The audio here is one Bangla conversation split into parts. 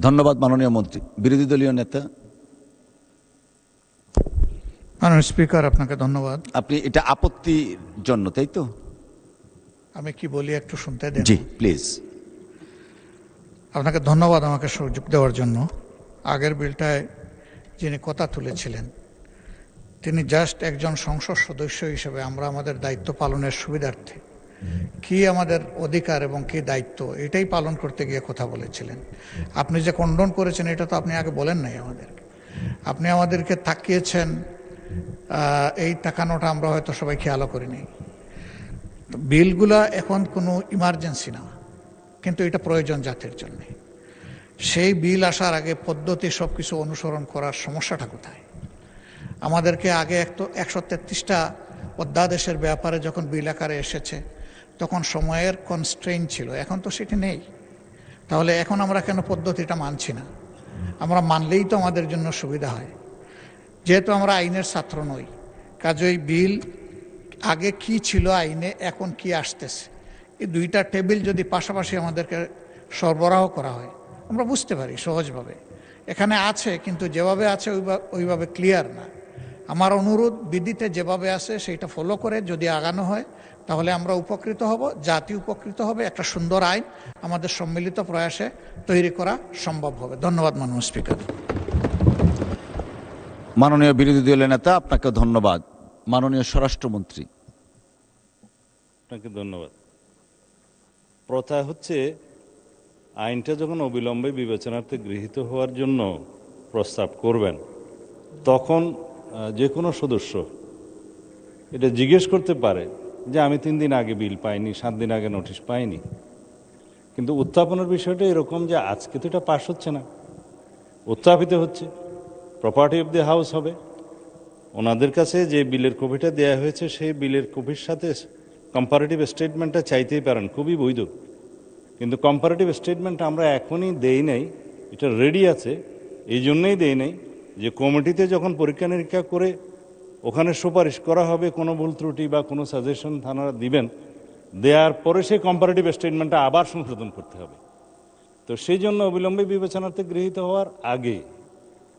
ধন্যবাদ মাননীয় মন্ত্রী। বিরোধী দলীয় নেতা, মাননীয় স্পিকার, আপনাকে ধন্যবাদ। আপনি এটা আপত্তির জন্য, তাই তো? আমি কি বলি একটু শুনতে দেন। জি প্লিজ। আপনাকে ধন্যবাদ আমাকে সুযোগ দেওয়ার জন্য। আগের বিলটায় যিনি কথা তুলেছিলেন তিনি জাস্ট একজন সংসদ সদস্য হিসেবে আমরা আমাদের দায়িত্ব পালনের সুবিধার্থে কি আমাদের অধিকার এবং কি দায়িত্ব এটাই পালন করতে গিয়ে কথা বলেছিলেন। আপনি যে কন্ডন করেছেন এটা তো আপনি আগে বলেন নাই আমাদেরকে। আপনি আমাদেরকে তাকিয়েছেন, এই তাকানোটা আমরা হয়তো সবাই খেয়ালও করিনি। বিলগুলা এখন কোনো ইমার্জেন্সি না, কিন্তু এটা প্রয়োজন জাতির জন্য। সেই বিল আসার আগে পদ্ধতি সব কিছু অনুসরণ করার সমস্যাটা কোথায়? আমাদেরকে আগে 133টা অধ্যাদেশের ব্যাপারে যখন বিল আকারে এসেছে তখন সময়ের কনস্ট্রেইন ছিল, এখন তো সেটি নেই। তাহলে এখন আমরা কেন পদ্ধতিটা মানছি না? আমরা মানলেই তো আমাদের জন্য সুবিধা হয়। যেহেতু আমরা আইনের ছাত্র নই, কাজেই বিল আগে কি ছিল আইনে, এখন কি আসতেছে, এই দুইটা টেবিল যদি পাশাপাশি আমাদেরকে সরবরাহ করা হয় আমরা বুঝতে পারি সহজভাবে। এখানে আছে কিন্তু যেভাবে আছে ওইভাবে ক্লিয়ার না। আমার অনুরোধ, বিধিতে যেভাবে আছে সেইটা ফলো করে যদি আগানো হয় তাহলে আমরা উপকৃত হব, জাতি উপকৃত হবে, একটা সুন্দর আইন আমাদের সম্মিলিত প্রয়াসে তৈরি করা সম্ভব হবে। ধন্যবাদ মাননীয় স্পিকার। মাননীয় বিরোধী দলীয় নেতা, আপনাকে ধন্যবাদ। মাননীয় স্বরাষ্ট্রমন্ত্রী। আপনাকে ধন্যবাদ। প্রথা হচ্ছে আইনটা যখন অবিলম্বে বিবেচনার্থে গৃহীত হওয়ার জন্য প্রস্তাব করবেন তখন যে কোনো সদস্য এটা জিজ্ঞেস করতে পারে যে আমি 3 দিন আগে বিল পাইনি, 7 দিন আগে নোটিশ পাইনি। কিন্তু উত্থাপনের বিষয়টা এরকম যে আজকে তো এটা পাস হচ্ছে না, উত্থাপিত হচ্ছে, প্রপার্টি অফ দি হাউস হবে। ওনাদের কাছে যে বিলের কপিটা দেয়া হয়েছে সেই বিলের কপির সাথে কম্পারেটিভ স্টেটমেন্টটা চাইতেই পারেন, খুবই বৈধ। কিন্তু কম্পারেটিভ স্টেটমেন্ট আমরা এখনই দেই নাই, এটা রেডি আছে। এই জন্যই দেই নাই যে কমিটিতে যখন পরীক্ষা নিরীক্ষা করে ওখানে সুপারিশ করা হবে, কোনো ভুল ত্রুটি বা কোনো সাজেশন থানারা দিবেন, দেওয়ার পরে সেই কম্পারেটিভ স্টেটমেন্টটা আবার সংশোধন করতে হবে। তো সেই জন্য অবিলম্বে বিবেচনাতে গৃহীত হওয়ার আগে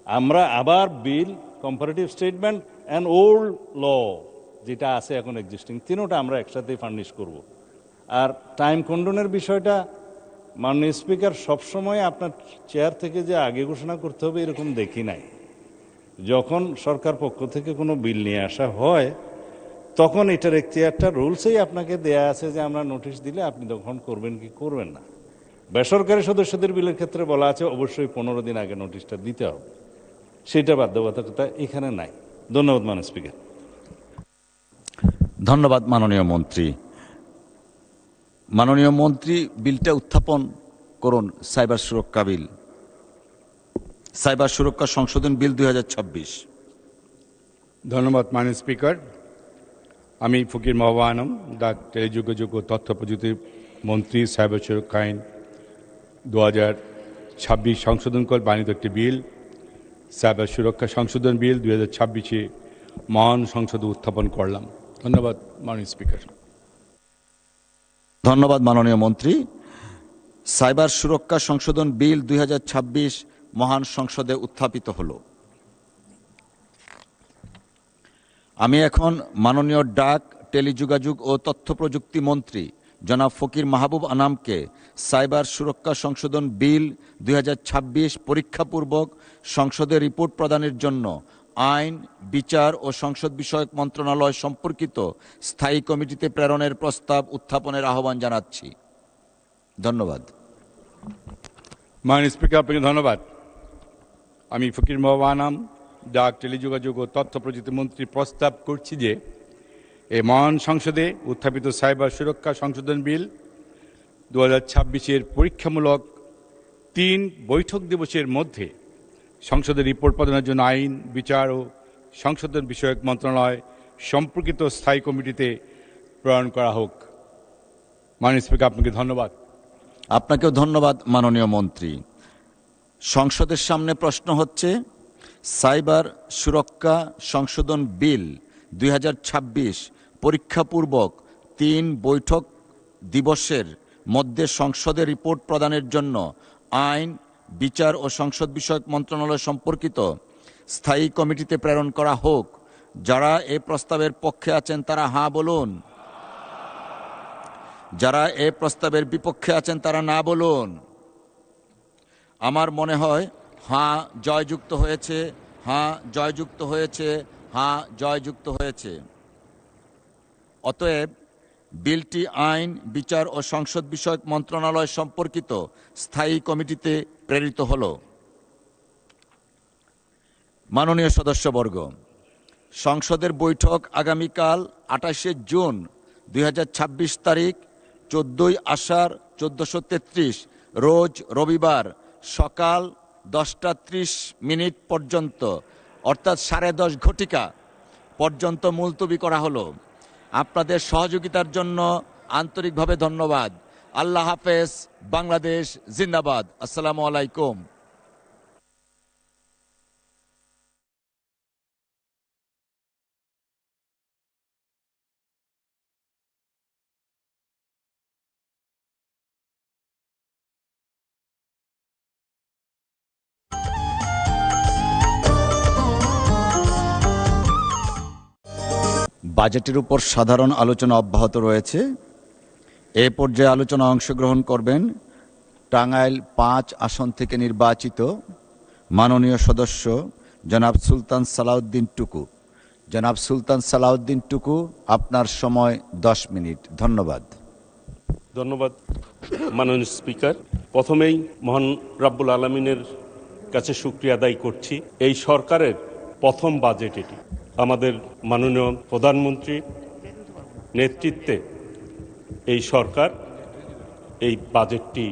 আমরা আবার বিল, কম্পারেটিভ স্টেটমেন্ট অ্যান্ড ওল্ড ল যেটা আছে এখন এক্সিস্টিং, তিনোটা আমরা একসাথেই ফার্নিশ করব। আর টাইম কন্ডনের বিষয়টা মাননীয় স্পিকার সবসময় আপনার চেয়ার থেকে যে আগে ঘোষণা করতে হবে এরকম দেখি নাই। যখন সরকার পক্ষ থেকে কোনো বিল নিয়ে আসা হয় তখন এটার এখতিয়ারটা রুলসেই আপনাকে দেয়া আছে যে আমরা নোটিশ দিলে আপনি তখন করবেন কি করবেন না। বেসরকারি সদস্যদের বিলের ক্ষেত্রে বলা আছে অবশ্যই 15 দিন আগে নোটিশটা দিতে হবে, সেটা বাধ্যবাধকতা এখানে নাই। ধন্যবাদ মাননীয় স্পিকার। ধন্যবাদ মাননীয় মন্ত্রী। মাননীয় মন্ত্রী বিলটা উত্থাপন করুন। সাইবার সুরক্ষা বিল, সাইবার সুরক্ষা সংশোধন বিল 2026। ধন্যবাদ মাননীয় স্পিকার। আমি ফকির মাহবুব আলম, টেলিযোগাযোগ ও তথ্য প্রযুক্তি মন্ত্রী, সাইবার সুরক্ষা আইন 2026 সংশোধন করে বাণিজ্য একটি বিল, সাইবার সুরক্ষা সংশোধন বিল 2026 মহান সংসদে উত্থাপন করলাম। ধন্যবাদ মাননীয় স্পিকার। ধন্যবাদ মাননীয় মন্ত্রী। সাইবার সুরক্ষা সংশোধন বিল 2026 মহান সংসদে উত্থাপিত হলো। আমি এখন মাননীয় ডাক, টেলিযোগাযোগ ও তথ্য প্রযুক্তি মন্ত্রী জনাব ফকির মাহবুব আনামকে সাইবার সুরক্ষা সংশোধন বিল 2026 পরীক্ষাপূর্বক সংসদে রিপোর্ট প্রদানের জন্য আইন, বিচার ও সংসদ বিষয়ক মন্ত্রণালয় সম্পর্কিত স্থায়ী কমিটিতে প্রেরণের প্রস্তাব উত্থাপনের আহ্বান জানাচ্ছি। ধন্যবাদ। মাননীয় স্পিকার, আপনাকে ধন্যবাদ। আমি ফকির মাহবুব আনাম, ডাক, টেলিযোগাযোগ ও তথ্য প্রযুক্তি মন্ত্রী প্রস্তাব করছি যে এই মহান সংসদে উত্থাপিত সাইবার সুরক্ষা সংশোধন বিল 2026 পরীক্ষামূলক 3 বৈঠক দিবসের মধ্যে সংসদের রিপোর্ট প্রদানের জন্য আইন, বিচার ও সংশোধন বিষয়ক মন্ত্রণালয় সম্পর্কিত স্থায়ী কমিটিতে প্রেরণ করা হোক। মাননীয় স্পিকার, আপনাকে ধন্যবাদ। আপনাকেও ধন্যবাদ মাননীয় মন্ত্রী। সংসদের সামনে প্রশ্ন হচ্ছে সাইবার সুরক্ষা সংশোধন বিল 2026 পরীক্ষাপূর্বক 3 বৈঠক দিবসের মধ্যে সংসদে রিপোর্ট প্রদানের জন্য আইন, বিচার ও সংসদ বিষয়ক মন্ত্রণালয় সম্পর্কিত স্থায়ী কমিটিতে প্রেরণ করা হোক। যারা এ প্রস্তাবের পক্ষে আছেন তারা হাঁ বলুন। যারা এ প্রস্তাবের বিপক্ষে আছেন তারা না বলুন। আমার মনে হয় হাঁ জয়যুক্ত হয়েছে, হাঁ জয়যুক্ত হয়েছে, হাঁ জয়যুক্ত হয়েছে। অতএব বিলটি আইন, বিচার ও সংসদ বিষয়ক মন্ত্রণালয় সম্পর্কিত স্থায়ী কমিটিতে প্রেরিত হল। মাননীয় সদস্যবর্গ, সংসদের বৈঠক আগামীকাল 28শে জুন 2026 তারিখ 14ই আষাঢ় 1433 রোজ রবিবার সকাল 10টা 30 পর্যন্ত অর্থাৎ 10:30 ঘটিকা পর্যন্ত মুলতবি করা হলো। আপনাদের সহযোগিতার জন্য আন্তরিকভাবে ধন্যবাদ। আল্লাহ হাফেজ। বাংলাদেশ জিন্দাবাদ। আসসালামু আলাইকুম। বাজেটের উপর সাধারণ আলোচনা অব্যাহত রয়েছে। এ পর্যায়ে আলোচনা অংশগ্রহণ করবেন টাঙ্গাইল 5 আসন থেকে নির্বাচিত মাননীয় সদস্য জনাব সুলতান সালাউদ্দিন টুকু। জনাব সুলতান সালাউদ্দিন টুকু, আপনার সময় 10 মিনিট। ধন্যবাদ। ধন্যবাদ মাননীয় স্পিকার। প্রথমেই মহান রাব্বুল আলামিনের কাছে শুকরিয়া আদায় করছি। এই সরকারের প্রথম বাজেট এটি। আমাদের মাননীয় প্রধানমন্ত্রী নেতৃত্বে এই সরকার এই বাজেটটি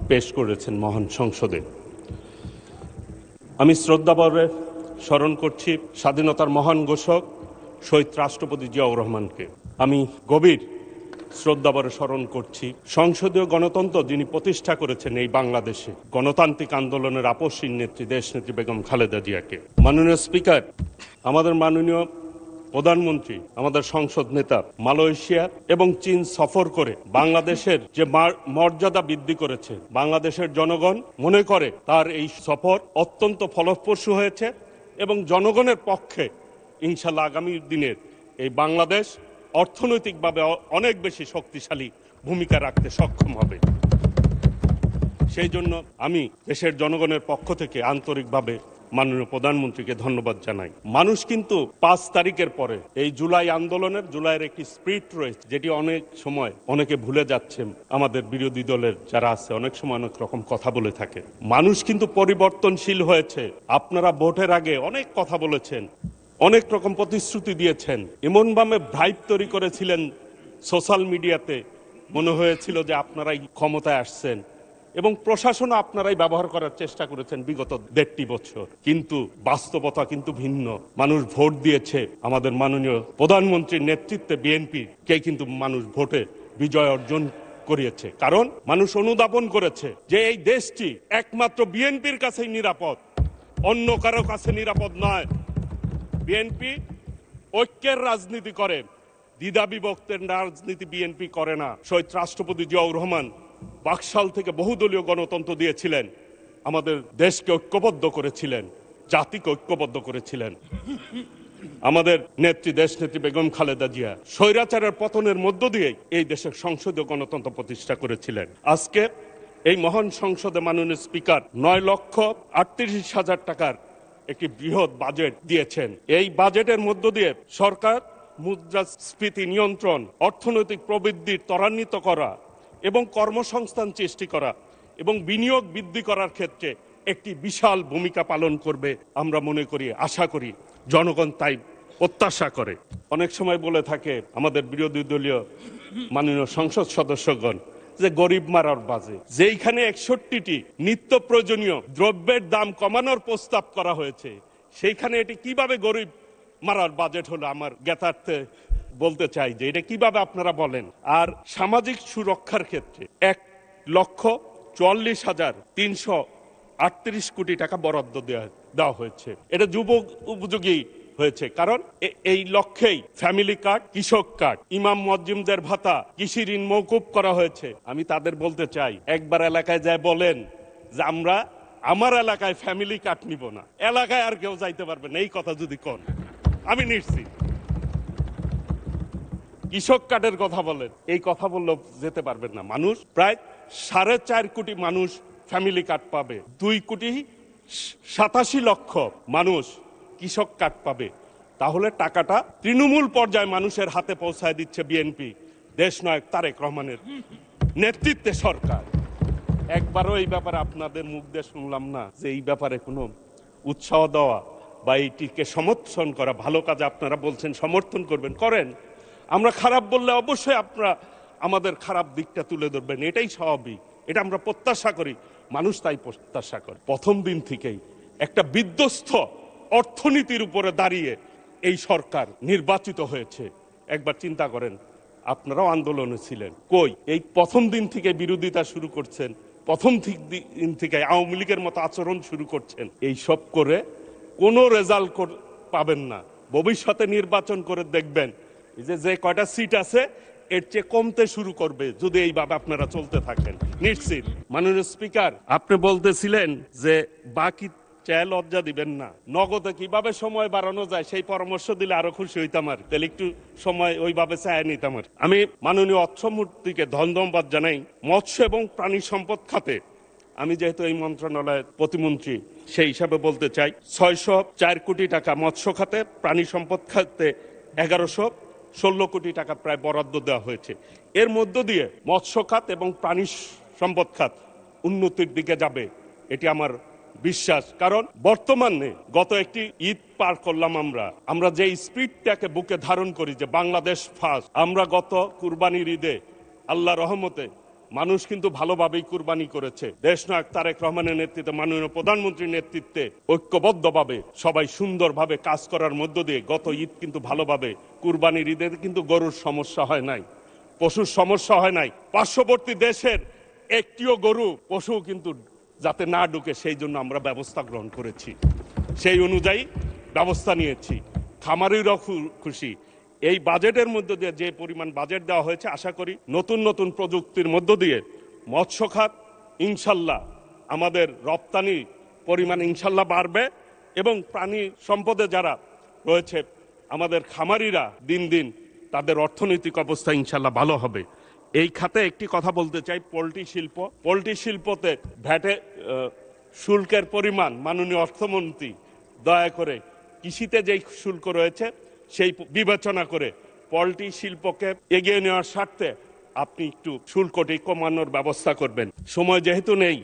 পেশ করেছেন মহান সংসদে। আমি শ্রদ্ধাভরে স্মরণ করছি স্বাধীনতার মহান ঘোষক শহীদ রাষ্ট্রপতি জিয়াউর রহমানকে। আমি গভীর শ্রদ্ধাভরে স্মরণ করছি সংসদীয় গণতন্ত্র যিনি প্রতিষ্ঠা করেছেন এই বাংলাদেশে, গণতান্ত্রিক আন্দোলনের আপসহীন নেত্রী দেশনেত্রী বেগম খালেদা জিয়াকে। মাননীয় স্পিকার, আমাদের মাননীয় প্রধানমন্ত্রী, আমাদের সংসদ নেতা মালয়েশিয়া এবং চীন সফর করে বাংলাদেশের যে মর্যাদা বৃদ্ধি করেছে, বাংলাদেশের জনগণ মনে করে তার এই সফর অত্যন্ত ফলপ্রসূ হয়েছে এবং জনগণের পক্ষে ইনশাল্লাহ আগামী দিনের এই বাংলাদেশ অর্থনৈতিকভাবে অনেক বেশি শক্তিশালী ভূমিকা রাখতে সক্ষম হবে। সেই জন্য আমি দেশের জনগণের পক্ষ থেকে আন্তরিকভাবে মাননীয় প্রধানমন্ত্রীকে ধন্যবাদ জানাই। মানুষ কিন্তু 5 তারিখের পরে এই জুলাই আন্দোলনের, জুলাইয়ের একটি স্পিরিট রয়েছে যেটি অনেক সময় অনেকে ভুলে যাচ্ছেন। আমাদের বিরোধী দলের যারা আছে অনেক সময় অনেক রকম কথা বলে থাকে। মানুষ কিন্তু পরিবর্তনশীল হয়েছে। আপনারা ভোটের আগে অনেক কথা বলেছেন, অনেক রকম প্রতিশ্রুতি দিয়েছেন, এমনভাবে ভাইব তৈরি করেছিলেন সোশ্যাল মিডিয়াতে, মনে হয়েছিল যে আপনারাই ক্ষমতায় আসছেন এবং প্রশাসনও আপনারাই ব্যবহার করার চেষ্টা করেছেন বিগত 1.5 বছর। কিন্তু বাস্তবতা কিন্তু ভিন্ন। মানুষ ভোট দিয়েছে আমাদের মাননীয় প্রধানমন্ত্রীর নেতৃত্বে বিএনপি কে, কিন্তু মানুষ ভোটে বিজয় অর্জন করিয়েছে। কারণ মানুষ অনুধাবন করেছে যে এই দেশটি একমাত্র বিএনপির কাছেই নিরাপদ, অন্য কারো কাছে নিরাপদ নয়। বিএনপি ঐক্যের রাজনীতি করে, দ্বিধা বিভক্তের রাজনীতি বিএনপি করে না। শহীদ রাষ্ট্রপতি জিয়াউর রহমান বাকশাল থেকে বহুদলীয় গণতন্ত্র দিয়েছিলেন, আমাদের দেশকে ঐক্যবদ্ধ করেছিলেন, জাতিকে ঐক্যবদ্ধ করেছিলেন। আমাদের নেত্রী দেশনেত্রী বেগম খালেদা জিয়া স্বৈরাচারের পতনের মধ্য দিয়ে এই দেশের সংসদীয় গণতন্ত্র প্রতিষ্ঠা করেছিলেন। আজকে এই মহান সংসদে মাননীয় স্পিকার 9,38,000 টাকার একটি বৃহৎ বাজেট দিয়েছেন। এই বাজেটের মধ্য দিয়ে সরকার মুদ্রাস্ফীতি নিয়ন্ত্রণ, অর্থনৈতিক প্রবৃদ্ধি ত্বরান্বিত করা এবং কর্মসংস্থান সৃষ্টি করা এবং বিনিয়োগ বৃদ্ধি করার ক্ষেত্রে একটি বিশাল ভূমিকা পালন করবে আমরা মনে করি, আশা করি। জনগণ তাই প্রত্যাশা করে। অনেক সময় বলে থাকে আমাদের বিরোধী দলীয় মাননীয় সংসদ সদস্যগণ যে গরিব মারার বাজে, যেইখানে 61টি নিত্য প্রয়োজনীয় দ্রব্যের দাম কমানোর প্রস্তাব করা হয়েছে, সেইখানে এটি কিভাবে গরিব মারার বাজেট হলো আমার জ্ঞাতার্থে বলতে চাই যে এটা কিভাবে আপনারা বলেন। আর সামাজিক সুরক্ষার ক্ষেত্রে 1,44,338 কোটি টাকা বরাদ্দ দেওয়া হয়েছে। এটা যুব উপযোগী হয়েছে, কারণ এই লক্ষ্যেই ফ্যামিলি কার্ড, কৃষক কার্ড, ইমাম মুয়াজ্জিমদের ভাতা, কৃষি ঋণ মওকুফ করা হয়েছে। আমি তাদের বলতে চাই, একবার এলাকায় যায় বলেন যে আমরা আমার এলাকায় ফ্যামিলি কার্ড নিব না, এলাকায় আর কেউ যাইতে পারবে না, এই কথা যদি কোন আমি নিশ্চিত। কৃষক কার্ডের কথা বলেন, এই কথা বললেও যেতে পারবেন না। মানুষ প্রায় 4.5 কোটি মানুষ ফ্যামিলি কার্ড পাবে, 2,87,00,000 মানুষ কৃষক কার্ড পাবে। তাহলে টাকাটা তৃণমূল পর্যায়ে মানুষের হাতে পৌঁছায় দিচ্ছে বিএনপি, দেশনায়ক তারেক রহমানের নেতৃত্বে সরকার। একবারও এই ব্যাপারে আপনাদের মুখ দিয়ে শুনলাম না যে এই ব্যাপারে কোনো উৎসাহ দেওয়া বা এইটিকে সমর্থন করা। ভালো কাজে আপনারা বলছেন সমর্থন করবেন, করেন। আমরা খারাপ বললে অবশ্যই আপনারা আমাদের খারাপ দিকটা তুলে ধরবেন, এটাই স্বাভাবিক, এটা আমরা প্রত্যাশা করি, মানুষ তাই প্রত্যাশা করে। প্রথম দিন থেকেই একটা বিধ্বস্ত অর্থনীতির উপরে দাঁড়িয়ে এই সরকার নির্বাচিত হয়েছে। একবার চিন্তা করেন, আপনারাও আন্দোলনে ছিলেন, কই এই প্রথম দিন থেকে বিরোধিতা শুরু করছেন, প্রথম দিন থেকে আওয়ামী লীগের মতো আচরণ শুরু করছেন। এই সব করে কোনো রেজাল্ট পাবেন না। ভবিষ্যতে নির্বাচন করে দেখবেন যে কয়টা সিট আছে এর চেয়ে কমতে শুরু করবে যদি এইভাবে আপনারা চলতে থাকেন, নিশ্চিত। মাননীয় স্পিকার, আপনি বলতেছিলেন যে বাকি চায় লজ্জা দিবেন না, নগদে কিভাবে সময় বাড়ানো যায় সেই পরামর্শ দিলে আরো খুশি হইতাম, আর তাহলে একটু সময় ওইভাবে চায় নিতাম। আমি মাননীয় অর্থমন্ত্রীকে ধন্যবাদ জানাই। মৎস্য এবং প্রাণী সম্পদ খাতে আমি যেহেতু এই মন্ত্রণালয়ের প্রতিমন্ত্রী, সেই হিসাবে বলতে চাই 604 কোটি টাকা মৎস্য খাতে, প্রাণী সম্পদ খাতে 1116 কোটি টাকা প্রায় বরাদ্দ দেওয়া হয়েছে। এর মধ্য দিয়ে মৎস্য খাত এবং প্রাণী সম্পদ খাত উন্নতির দিকে যাবে, এটি আমার বিশ্বাস। কারণ বর্তমানে গত একটি ঈদ পার করলাম, আমরা যে স্পিরিটটাকে বুকে ধারণ করি যে বাংলাদেশ ফার্স্ট, আমরা গত কুরবানির ঈদে আল্লাহ রহমতে মানুষ কিন্তু ভালোভাবেই কুরবানি করেছে। দেশনায়ক তারেক রহমানের নেতৃত্বে, মাননীয় প্রধানমন্ত্রীর নেতৃত্বে ঐক্যবদ্ধভাবে সবাই সুন্দরভাবে কাজ করার মধ্য দিয়ে গত ঈদ কিন্তু ভালোভাবে কুরবানির ঈদে কিন্তু গরুর সমস্যা হয় নাই, পশুর সমস্যা হয় নাই। পার্শ্ববর্তী দেশের একটিও গরু পশু কিন্তু যাতে না ঢুকে সেই জন্য আমরা ব্যবস্থা গ্রহণ করেছি, সেই অনুযায়ী ব্যবস্থা নিয়েছি। খামারিরাও খুশি। এই বাজেটের মধ্য দিয়ে যে পরিমাণ বাজেট দেওয়া হয়েছে, আশা করি নতুন নতুন প্রযুক্তির মধ্য দিয়ে মৎস্য খাত ইনশাল্লাহ আমাদের রপ্তানি পরিমাণ ইনশাল্লাহ বাড়বে এবং প্রাণী সম্পদে যারা রয়েছে আমাদের খামারিরা দিন দিন তাদের অর্থনৈতিক অবস্থা ইনশাল্লাহ ভালো হবে। এই খাতে একটি কথা বলতে চাই, পোল্ট্রি শিল্পতে ভ্যাটে শুল্কের পরিমাণ মাননীয় অর্থমন্ত্রী দয়া করে কৃষিতে যেই শুল্ক রয়েছে সেই বিবেচনা করে পোল্ট্রি শিল্পকে এগিয়ে নেওয়ার স্বার্থে আপনি একটু শুল্কটি কমানোর ব্যবস্থা করবেন। সময় যেহেতু নেই,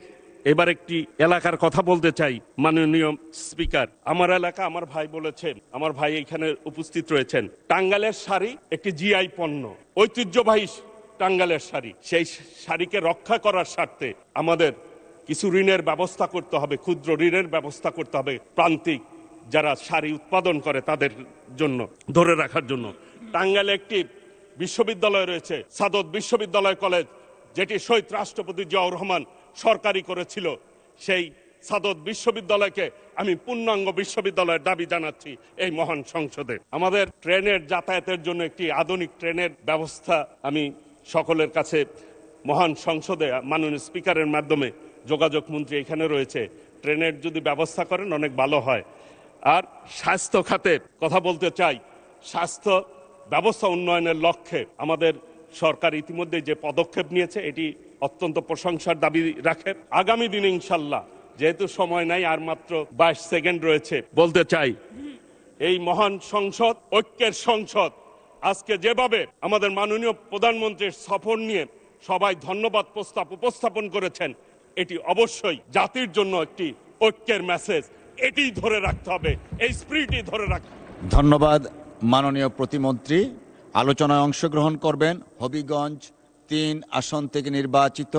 এবার একটি এলাকার কথা বলতে চাই। মাননীয় স্পিকার, আমার এলাকা, আমার ভাই বলেছেন, আমার ভাই এখানে উপস্থিত রয়েছেন, টাঙ্গাইলের শাড়ি একটি জিআই পণ্য, ঐতিহ্যবাহী টাঙ্গাইলের শাড়ি। সেই শাড়িকে রক্ষা করার স্বার্থে আমাদের কিছু ঋণের ব্যবস্থা করতে হবে, ক্ষুদ্র ঋণের ব্যবস্থা করতে হবে প্রান্তিক যারা শাড়ি উৎপাদন করে তাদের জন্য, ধরে রাখার জন্য। টাঙ্গাইলে একটি বিশ্ববিদ্যালয় রয়েছে, সাদত বিশ্ববিদ্যালয় কলেজ, যেটি শহীদ রাষ্ট্রপতি জিয়াউর রহমান সরকারি করেছিল। সেই সাদত বিশ্ববিদ্যালয়কে আমি পূর্ণাঙ্গ বিশ্ববিদ্যালয়ের দাবি জানাচ্ছি এই মহান সংসদে। আমাদের ট্রেনের যাতায়াতের জন্য একটি আধুনিক ট্রেনের ব্যবস্থা আমি সকলের কাছে মহান সংসদে মাননীয় স্পিকারের মাধ্যমে, যোগাযোগ মন্ত্রী এখানে রয়েছে, ট্রেনের যদি ব্যবস্থা করেন অনেক ভালো হয়। আর স্বাস্থ্য খাতে কথা বলতে চাই, স্বাস্থ্য ব্যবস্থা উন্নয়নের লক্ষ্যে আমাদের সরকার ইতিমধ্যে যে পদক্ষেপ নিয়েছে এটি অত্যন্ত প্রশংসার দাবি রাখে। আগামী দিনে ইনশাল্লাহ, যেহেতু সময় নাই, আর মাত্র 22 সেকেন্ড রয়েছে, বলতে চাই এই মহান সংসদ, ঐক্যের সংসদ, আজকে যেভাবে আমাদের মাননীয় প্রধানমন্ত্রীর সফর নিয়ে সবাই ধন্যবাদ প্রস্তাব উপস্থাপন করেছেন, এটি অবশ্যই জাতির জন্য একটি ঐক্যের মেসেজ। এটি ধরে রাখতে হবে, এই স্পিরিটই ধরে রাখতে হবে। ধন্যবাদ মাননীয় প্রতিমন্ত্রী। আলোচনায় অংশগ্রহণ করবেন হবিগঞ্জ 3 আসন থেকে নির্বাচিত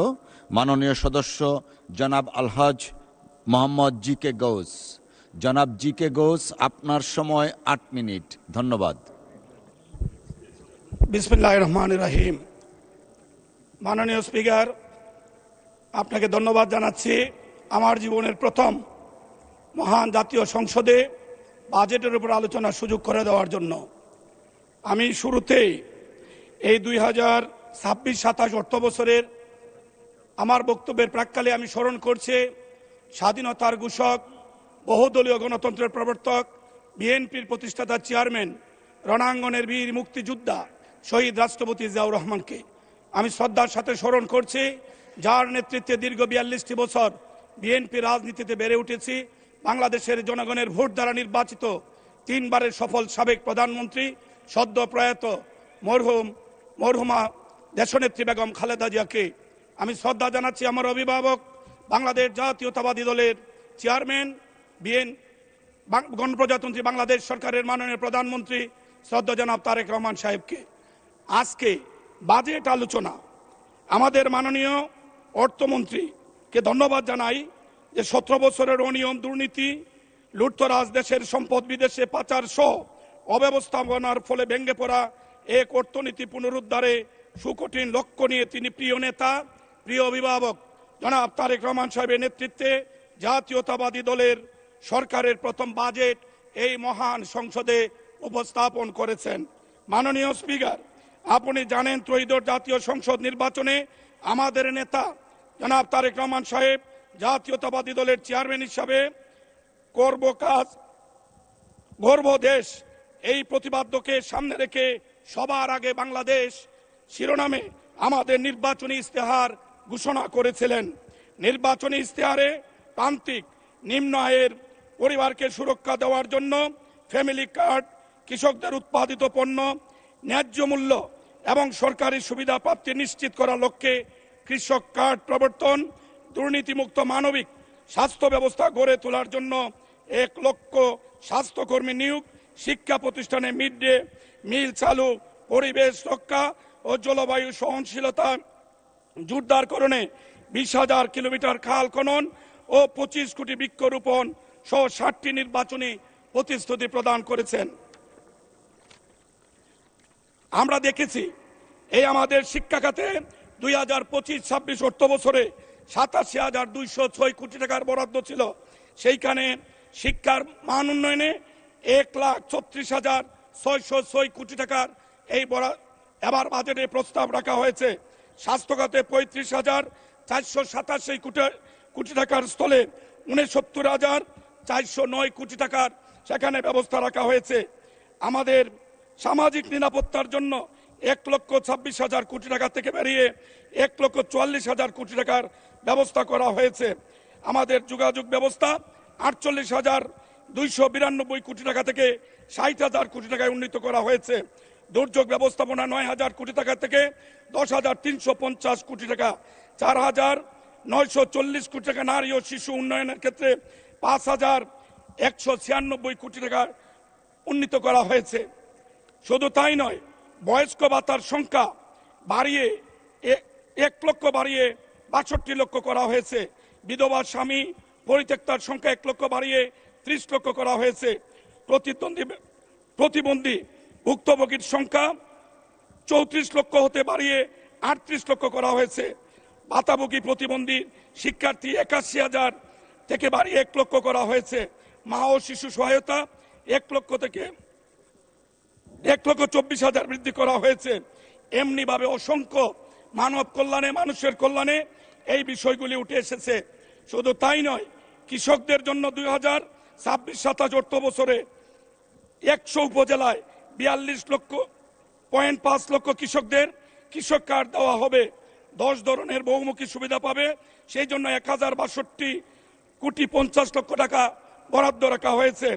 মাননীয় সদস্য জনাব আলহাজ মোহাম্মদ জি.কে. গৌস। জনাব জি.কে. গৌস, আপনার সময় 8 মিনিট। ধন্যবাদ। বিসমিল্লাহির রহমানির রহিম। মাননীয় স্পিকার, আপনাকে ধন্যবাদ জানাচ্ছি আমার জীবনের প্রথম মহান জাতীয় সংসদে বাজেটের উপর আলোচনার সুযোগ করে দেওয়ার জন্য। আমি শুরুতেই এই 2026-27 অর্থ বছরের আমার বক্তব্যের প্রাক্কালে আমি স্মরণ করছি স্বাধীনতার ঘোষক, বহুদলীয় গণতন্ত্রের প্রবর্তক, বিএনপির প্রতিষ্ঠাতা চেয়ারম্যান, রণাঙ্গনের বীর মুক্তিযোদ্ধা শহীদ রাষ্ট্রপতি জিয়াউর রহমানকে আমি শ্রদ্ধার সাথে স্মরণ করছি, যার নেতৃত্বে দীর্ঘ ৪২টি বছর বিএনপি রাজনীতিতে বেড়ে উঠেছি। বাংলাদেশের জনগণের ভোট দ্বারা নির্বাচিত 3 বারের সফল সাবেক প্রধানমন্ত্রী, সদ্য প্রয়াত মরহুমা দেশনেত্রী বেগম খালেদা জিয়াকে আমি শ্রদ্ধা জানাচ্ছি। আমার অভিভাবক, বাংলাদেশ জাতীয়তাবাদী দলের চেয়ারম্যান, গণপ্রজাতন্ত্রী বাংলাদেশ সরকারের মাননীয় প্রধানমন্ত্রী শ্রদ্ধা জনাব তারেক রহমান সাহেবকে। আজকে বাজেট আলোচনা, আমাদের মাননীয় অর্থমন্ত্রীকে ধন্যবাদ জানাই যে 17 বছরের অনিয়ম, দুর্নীতি, লুটতরাজ, দেশের সম্পদ বিদেশে পাচার সহ অব্যবস্থাপনার ফলে ভেঙে পড়া এক অর্থনীতি পুনরুদ্ধারে সুকঠিন লক্ষ্য নিয়ে তিনি প্রিয় নেতা, প্রিয় অভিভাবক জনাব তারেক রহমান সাহেবের নেতৃত্বে জাতীয়তাবাদী দলের সরকারের প্রথম বাজেট এই মহান সংসদে উপস্থাপন করেছেন। মাননীয় স্পিকার, আপনি জানেন ত্রয়োদশ জাতীয় সংসদ নির্বাচনে আমাদের নেতা জনাব তারেক রহমান সাহেব জাতীয়তাবাদী দলের চেয়ারম্যান হিসাবে করব কাজ, গর্ব দেশ, এই প্রতিপাদ্যকে সামনে রেখে সবার আগে বাংলাদেশ শিরোনামে আমাদের নির্বাচনী ইস্তেহার ঘোষণা করেছিলেন। নির্বাচনী ইস্তেহারে প্রান্তিক নিম্ন আয়ের পরিবারকে সুরক্ষা দেওয়ার জন্য ফ্যামিলি কার্ড, কৃষকদের উৎপাদিত পণ্য ন্যায্য মূল্য এবং সরকারি সুবিধা প্রাপ্তি নিশ্চিত করার লক্ষ্যে কৃষক কার্ড প্রবর্তন, দুর্নীতিমুক্ত মানবিক স্বাস্থ্য ব্যবস্থা গড়ে তোলার জন্য 1 লক্ষ স্বাস্থ্যকর্মী নিয়োগ, শিক্ষা প্রতিষ্ঠানে মিড ডে মিল চালু, পরিবেশ রক্ষা ও জলবায়ু সহনশীলতা জোরদারকরণে 20,000 কিলোমিটার খাল খনন ও 25 কোটি বৃক্ষরোপণ সহ 60টি নির্বাচনী প্রতিশ্রুতি প্রদান করেছেন। আমরা দেখেছি এই আমাদের শিক্ষা খাতে 2025-26 অর্থ বছরে 87,206 কোটি টাকার বরাদ্দ ছিল। সেইখানে শিক্ষার মান উন্নয়নে 1,36,606 কোটি টাকার এই এবার বাজেটে প্রস্তাব রাখা হয়েছে। স্বাস্থ্য খাতে 35,487 কোটি টাকার স্থলে 69,409 কোটি টাকার সেখানে ব্যবস্থা রাখা হয়েছে। আমাদের সামাজিক নিরাপত্তার জন্য 1,26,000 কোটি টাকা থেকে বেরিয়ে 1,44,000 কোটি টাকার ব্যবস্থা করা হয়েছে। আমাদের যোগাযোগ ব্যবস্থা 48,292 কোটি টাকা থেকে 60,000 কোটি টাকায় উন্নীত করা হয়েছে। দুর্যোগ ব্যবস্থাপনা 9,000 কোটি টাকা থেকে 10,350 কোটি টাকা, 4,940 কোটি টাকা, নারী ও শিশু উন্নয়নের ক্ষেত্রে 5,196 কোটি টাকা উন্নীত করা হয়েছে। শুধু তাই নয়, বয়স্ক ভাতার সংখ্যা বাড়িয়ে 1 লক্ষ বাড়িয়ে 62 লক্ষ করা হয়েছে। বিধবা স্বামী পরিত্যক্তার সংখ্যা 1 লক্ষ বাড়িয়ে 30 লক্ষ করা হয়েছে। প্রতিবন্ধী ভুক্তভোগীর সংখ্যা 34 লক্ষ হতে বাড়িয়ে 38 লক্ষ করা হয়েছে। ভাতাভোগী প্রতিবন্ধী শিক্ষার্থী 81,000 থেকে বাড়িয়ে 1 লক্ষ করা হয়েছে। মা ও শিশু সহায়তা 1 লক্ষ থেকে 1,24,000 বৃদ্ধি করা হয়েছে। এমনি ভাবে অসংখ্য মানব কল্যাণে, মানুষের কল্যাণে এই বিষয়গুলি উঠে এসেছে। শুধু তাই নয়, কৃষকদের জন্য 2026-27 অর্থ বছরে 100 উপজেলায় 42.5 লক্ষ কৃষকদের কৃষক কার্ড দেওয়া হবে। 10 ধরনের বহুমুখী সুবিধা পাবে। সেই জন্য 1,62,50 লক্ষ টাকা বরাদ্দ রাখা হয়েছে।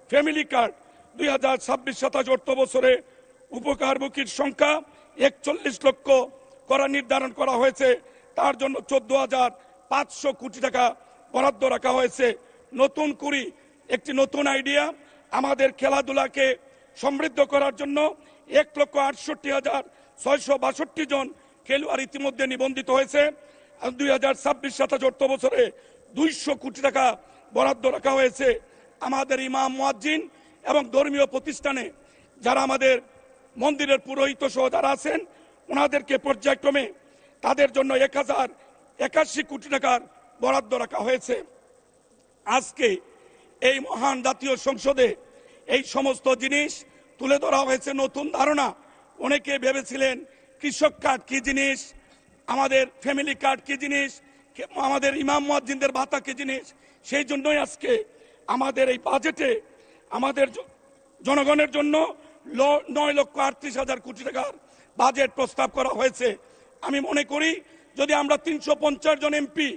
ফ্যামিলি কার্ড 2026-27 অর্থ বছরে উপকারভোগীর সংখ্যা 41 লক্ষ করা নির্ধারণ করা হয়েছে। তার জন্য 14,500 কোটি টাকা বরাদ্দ রাখা হয়েছে। নতুন করি একটি নতুন আইডিয়া, আমাদের খেলাধুলাকে সমৃদ্ধ করার জন্য 1,68,662 জন খেলোয়াড় ইতিমধ্যে নিবন্ধিত হয়েছে। 2026-27 অর্থ বছরে 200 কোটি টাকা বরাদ্দ রাখা হয়েছে। আমাদের ইমাম, মুয়াজ্জিন এবং ধর্মীয় প্রতিষ্ঠানে যারা আমাদের মন্দিরের পুরোহিত সহ যারা আছেন, ওনাদেরকে পর্যায়ক্রমে তাদের জন্য 1,081 কোটি টাকার বরাদ্দ রাখা হয়েছে। আজকে এই মহান জাতীয় সংসদে এই সমস্ত জিনিস তুলে ধরা হয়েছে। নতুন ধারণা, অনেকে ভেবেছিলেন কৃষক কার্ড কি জিনিস, আমাদের ফ্যামিলি কার্ড কি জিনিস, আমাদের ইমাম মুয়াজ্জিনদের ভাতা কি জিনিস, সেই জন্যই আজকে আমাদের এই বাজেটে আমাদের জনগণের জন্য 9,38,000 কোটি টাকার বাজেট প্রস্তাব করা হয়েছে। আমি মনে করি যদি আমরা 350 জন এমপি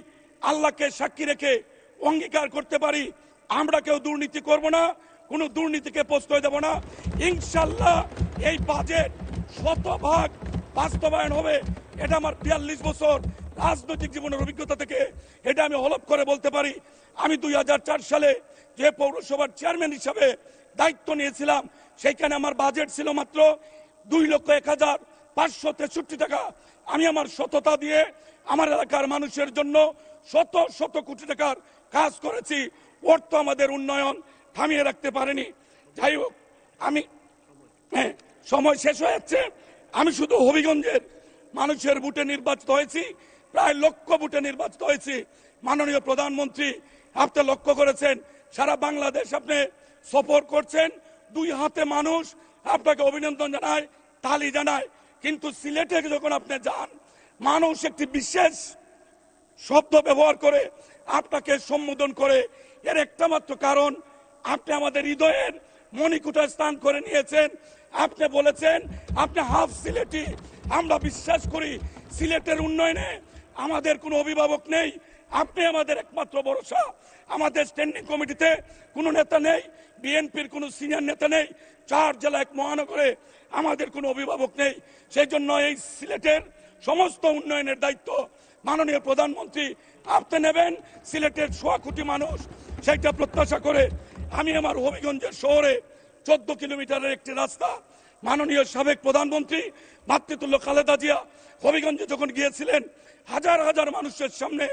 আল্লাহকে সাক্ষী রেখে অঙ্গীকার করতে পারি আমরা কেউ দুর্নীতি করব না, কোনো দুর্নীতিকে প্রশ্রয় দেব না, ইনশাল্লাহ এই বাজেট 100% বাস্তবায়ন হবে। এটা আমার 42 বছর রাজনৈতিক জীবনের অভিজ্ঞতা থেকে এটা আমি হলফ করে বলতে পারি। আমি 2004 সালে যে পৌরসভার চেয়ারম্যান হিসাবে দায়িত্ব নিয়েছিলাম সেইখানে আমার বাজেট ছিল মাত্র 2,01,563 টাকা। আমি আমার সততা দিয়ে আমার এলাকার মানুষের জন্য শত শত কোটি টাকার কাজ করেছি। অর্থ আমাদের উন্নয়ন থামিয়ে রাখতে পারেনি। যাই হোক, আমি সময় শেষ হয়ে যাচ্ছে। আমি শুধু হবিগঞ্জের মানুষের ভোটে নির্বাচিত হয়েছি, প্রায় লক্ষ ভোটে নির্বাচিত হয়েছি। মাননীয় প্রধানমন্ত্রী, আপনি লক্ষ্য করেছেন সারা বাংলাদেশ আপনি সফর করছেন, 2 হাতে মানুষ আপনাকে অভিনন্দন জানায়, তালি জানায়। কিন্তু সিলেটে যখন আপনি যান মানুষ একটি বিশেষ শব্দ ব্যবহার করে আপনাকে সম্বোধন করে। এর একটা মাত্র কারণ, আপনি আমাদের হৃদয়ের মণিকুটা স্থান করে নিয়েছেন। আপনি বলেছেন আপনি হাফ সিলেটি। আমরা বিশ্বাস করি সিলেটের উন্নয়নে আমাদের কোনো অভিভাবক নেই, আপনি আমাদের একমাত্র ভরসা। আমাদের স্ট্যান্ডিং কমিটিতে কোনো নেতা নেই, বিএনপির কোনো সিনিয়র নেতা নেই, 4 জেলা 1 মহানগরে আমাদের কোনো অভিভাবক নেই। সেই জন্য এই সিলেটের সমস্ত উন্নয়নের দায়িত্ব মাননীয় প্রধানমন্ত্রী আপনি নেবেন। সিলেটের 100 কোটি মানুষ সেইটা প্রত্যাশা করে আমি আমার হবিগঞ্জের শহরে 14 কিলোমিটারের একটি রাস্তা মাননীয় সাবেক প্রধানমন্ত্রী মাতৃতুল্য খালেদা জিয়া হবিগঞ্জে যখন গিয়েছিলেন হাজার হাজার মানুষের সামনে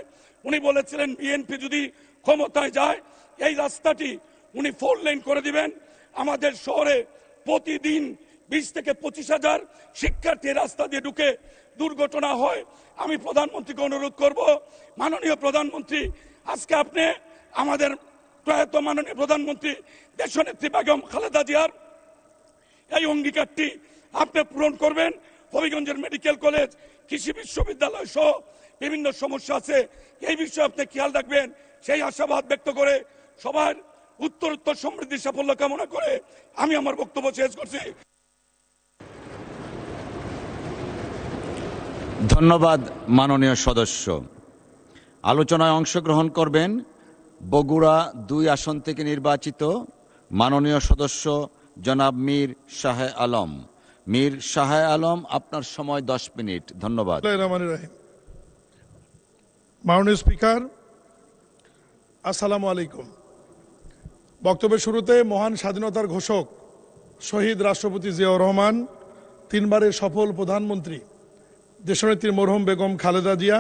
উনি বলেছিলেন বিএনপি যদি ক্ষমতায় যায় এই রাস্তাটি উনি 4 লেন করে দিবেন। আমাদের শহরে প্রতিদিন 20 থেকে 25,000 শিক্ষার্থী রাস্তা দিয়ে ঢুকে দুর্ঘটনা হয়। আমি প্রধানমন্ত্রীকে অনুরোধ করব, মাননীয় প্রধানমন্ত্রী, আজকে আপনি আমাদের প্রয়াত মাননীয় প্রধানমন্ত্রী দেশনেত্রী বেগম খালেদা জিয়ার এই অঙ্গীকারটি আপনি পূরণ করবেন। হবিগঞ্জের মেডিকেল কলেজ, কৃষি বিশ্ববিদ্যালয় সহ বিভিন্ন সমস্যা আছে, এই বিষয়ে আপনি খেয়াল রাখবেন, সেই আশাবাদ ব্যক্ত করে সবার উত্তরোত্তর সমৃদ্ধি সাফল্য কামনা করে আমি আমার বক্তব্য শেষ করছি। ধন্যবাদ মাননীয় সদস্য। আলোচনায় অংশগ্রহণ করবেন বগুড়া 2 আসন থেকে নির্বাচিত মাননীয় সদস্য জনাব মীর শাহে আলম। মীর শাহে আলম, আপনার সময় 10 মিনিট। ধন্যবাদ। মাননীয় স্পিকার, আসসালামু আলাইকুম। বক্তব্যের শুরুতে মহান স্বাধীনতার ঘোষক শহীদ রাষ্ট্রপতি জিয়াউর রহমান, 3 বারের সফল প্রধানমন্ত্রী দেশনেত্রী মরহুম বেগম খালেদা জিয়া,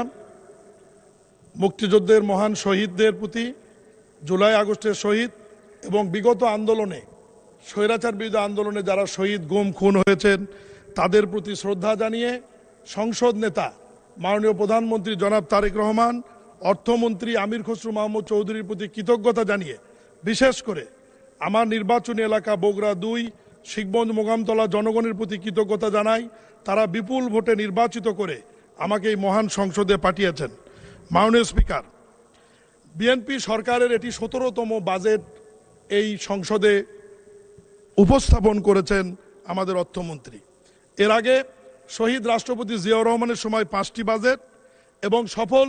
মুক্তিযুদ্ধের মহান শহীদদের প্রতি, জুলাই আগস্টের শহীদ এবং বিগত আন্দোলনে স্বৈরাচার বিরোধী আন্দোলনে যারা শহীদ গুম খুন হয়েছেন তাদের প্রতি শ্রদ্ধা জানিয়ে সংসদ নেতা মাননীয় প্রধানমন্ত্রী জনাব তারেক রহমান, অর্থমন্ত্রী আমির খসরু মাহমুদ চৌধুরীর প্রতি কৃতজ্ঞতা জানিয়ে বিশেষ করে আমার নির্বাচনী এলাকা বগুড়া 2 শিখগঞ্জ মোগামতলা জনগণের প্রতি কৃতজ্ঞতা জানাই। তারা বিপুল ভোটে নির্বাচিত করে আমাকে এই মহান সংসদে পাঠিয়েছেন। মাননীয় স্পিকার, বিএনপি সরকারের এটি 17তম বাজেট এই সংসদে উপস্থাপন করেছেন আমাদের অর্থমন্ত্রী। এর আগে শহীদ রাষ্ট্রপতি জিয়াউর রহমানের সময় 5টি বাজেট এবং সফল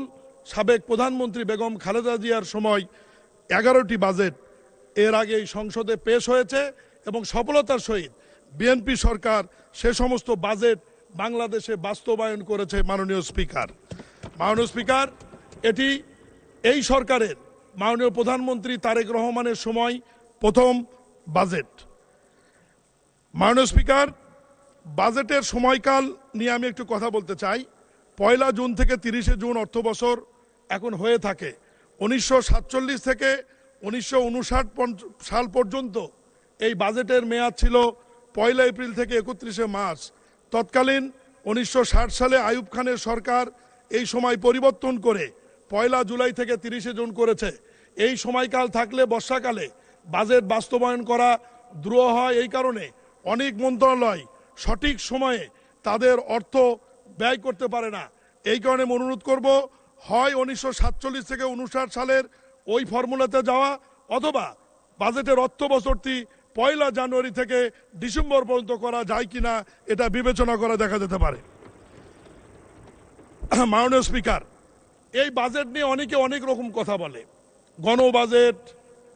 সাবেক প্রধানমন্ত্রী বেগম খালেদা জিয়ার সময় 11টি বাজেট এর আগে এই সংসদে পেশ হয়েছে এবং সফলতার সহিত বিএনপি সরকার সে সমস্ত বাজেট বাংলাদেশে বাস্তবায়ন করেছে। মাননীয় স্পিকার, এটি এই সরকারের মাননীয় প্রধানমন্ত্রী তারেক রহমানের সময় প্রথম বাজেট। মাননীয় স্পিকার, বাজেটের সময়কাল নিয়ে আমি একটু কথা বলতে চাই। 1 জুন থেকে 30 জুন অর্থবছর এখন হয়ে থাকে। 1947 থেকে 1959 সাল পর্যন্ত এই বাজেটের মেয়াদ ছিল 1 এপ্রিল থেকে 31 মার্চ। তৎকালীন 1960 সালে আইয়ুব খানের সরকার এই সময় পরিবর্তন করে 1 জুলাই থেকে 30 জুন করেছে। এই সময়কাল থাকলে বর্ষাকালে বাজেট বাস্তবায়ন করা দ্রুহ হয়। এই কারণে অনেক মন্ত্রণালয় সঠিক সময়ে তাদের অর্থ ব্যয় করতে পারে না। এই কারণে অনুরোধ করব, হয় 1947 থেকে 59 সালের ওই ফর্মুলাতে যাওয়া, অথবা বাজেটের অর্থ বছরটি 1 জানুয়ারি থেকে ডিসেম্বর পর্যন্ত করা যায় কিনা এটা বিবেচনা করা দেখা যেতে পারে। মাননীয় স্পিকার, এই বাজেট নিয়ে অনেকে অনেক রকম কথা বলে, গণ বাজেট,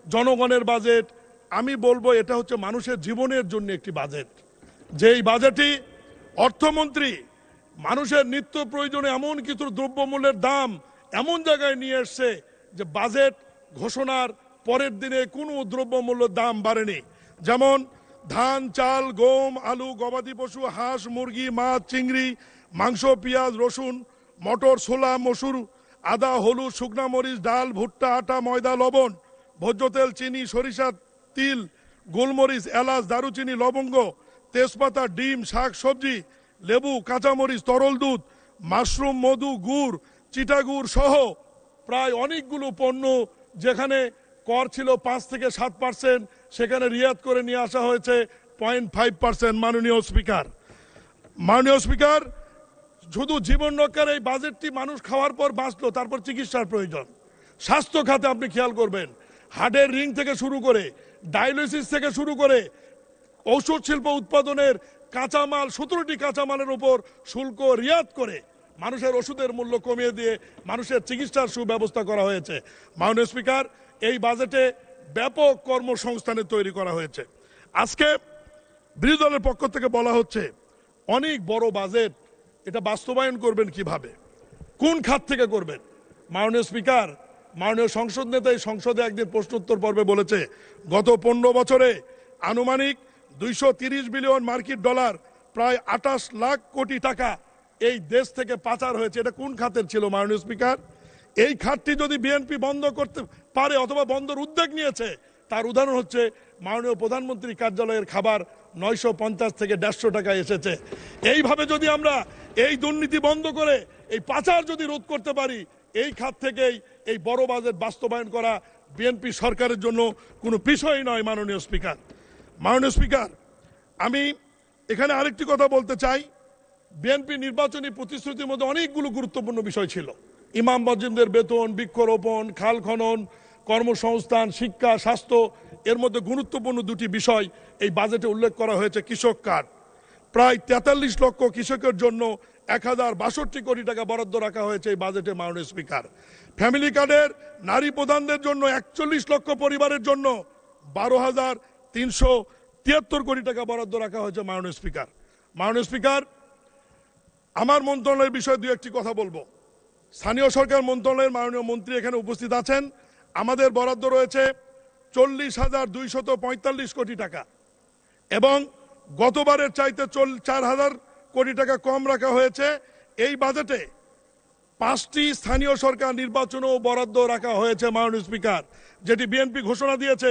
জনগণের বাজেট। আমি বলবো এটা হচ্ছে মানুষের জীবনের জন্য একটি বাজেট। যেই বাজেটই অর্থমন্ত্রী মানুষের নিত্য প্রয়োজনে এমন কিছু দ্রব্যমূল্যের দাম এমন জায়গায় নিয়ে এসছে যে বাজেট ঘোষণার পরের দিনে কোনো দ্রব্যমূল্যের দাম বাড়েনি। যেমন ধান, চাল, গম, আলু, গবাদি পশু, হাঁস, মুরগি, মাছ, চিংড়ি, মাংস, পেঁয়াজ, রসুন, মটর, ছোলা, মসুর, আদা, হলুদ, শুকনা মরিচ, ডাল, ভুট্টা, আটা, ময়দা, লবণ, ভোজ্য তেল, চিনি, সরিষা, তিল, গোলমরিচ, এলাচ, দারুচিনি, লবঙ্গ, তেজপাতা, ডিম, শাক সবজি, লেবু, কাঁচামরিচ, তরল দুধ, মাশরুম, মধু, গুড়, চিটাগুড় সহ প্রায় অনেকগুলো পণ্য যেখানে কর ছিল 5 থেকে 7%, সেখানে রিয়াত করে নিয়ে আসা হয়েছে 0.5%। মাননীয় স্পিকার, শুধু জীবন রক্ষার এই বাজেটটি মানুষ খাওয়ার পর বাঁচলো, তারপর চিকিৎসার প্রয়োজন। স্বাস্থ্য খাতে আপনি খেয়াল করবেন, হার্টের রিং থেকে শুরু করে, ডায়ালিসিস থেকে শুরু করে, ঔষধ শিল্প উৎপাদনের কাঁচামাল, 17টি কাঁচামালের উপর শুল্ক রিয়াত করে মানুষের ওষুধের মূল্য কমিয়ে দিয়ে মানুষের চিকিৎসার সুব্যবস্থা করা হয়েছে। মাননীয় স্পিকার, এই বাজেটে ব্যাপক কর্মসংস্থানের তৈরি করা হয়েছে। আজকে বিরোধী দলের পক্ষ থেকে বলা হচ্ছে অনেক বড় বাজেট, এটা বাস্তবায়ন করবেন কিভাবে, কোন খাত থেকে করবেন? মাননীয় স্পিকার, মাননীয় সংসদ নেতা এই সংসদে একদিন প্রশ্নোত্তর পর্বে বলেছে গত 15 বছরে আনুমানিক 230 বিলিয়ন মার্কিন ডলার, প্রায় 28 লাখ কোটি টাকা এই দেশ থেকে পাচার হয়েছে। এটা কোন খাতের ছিল মাননীয় স্পিকার? এই খাতটি যদি বিএনপি বন্ধ করতে পারে অথবা বন্ধের উদ্যোগ নিয়েছে, তার উদাহরণ হচ্ছে মাননীয় প্রধানমন্ত্রী কার্যালয়ের খাবার 950 থেকে 150 টাকায় এসেছে। এইভাবে যদি আমরা এই দুর্নীতি বন্ধ করে এই পাচার যদি রোধ করতে পারি, এই খাত থেকেই এই বড় বাজেট বাস্তবায়ন করা বিএনপি সরকারের জন্য কোনো বিষয় নয়। মাননীয় স্পিকার, আমি এখানে আরেকটি কথা বলতে চাই। বিএনপি নির্বাচনী প্রতিশ্রুতির মধ্যে অনেকগুলো গুরুত্বপূর্ণ বিষয় ছিল। ইমাম মসজিদদের বেতন, বৃক্ষরোপণ, খাল খনন, কর্মসংস্থান, শিক্ষা, স্বাস্থ্য। এর মধ্যে গুরুত্বপূর্ণ দুটি বিষয় এই বাজেটে উল্লেখ করা হয়েছে। কৃষক কার্ড, প্রায় 43 লক্ষ কৃষকের জন্য 1062 কোটি টাকা বরাদ্দ রাখা হয়েছে এই বাজেটে। মাননীয় স্পিকার, ফ্যামিলি কার্ডের নারী প্রধানদের জন্য 41 লক্ষ পরিবারের জন্য 12,373 কোটি টাকা বরাদ্দ রাখা হয়েছে। মাননীয় স্পিকার, আমার মন্ত্রণালয়ের বিষয়ে দু একটি কথা বলবো। স্থানীয় সরকার মন্ত্রণালয়ের মাননীয় মন্ত্রী এখানে উপস্থিত আছেন। আমাদের বরাদ্দ রয়েছে 40,245 কোটি টাকা এবং গতবারের চাইতে 4,000 কোটি টাকা কম রাখা হয়েছে। এই বাজেটে 5টি স্থানীয় সরকার নির্বাচনও বরাদ্দ রাখা হয়েছে। মাননীয় স্পিকার, যেটি বিএনপি ঘোষণা দিয়েছে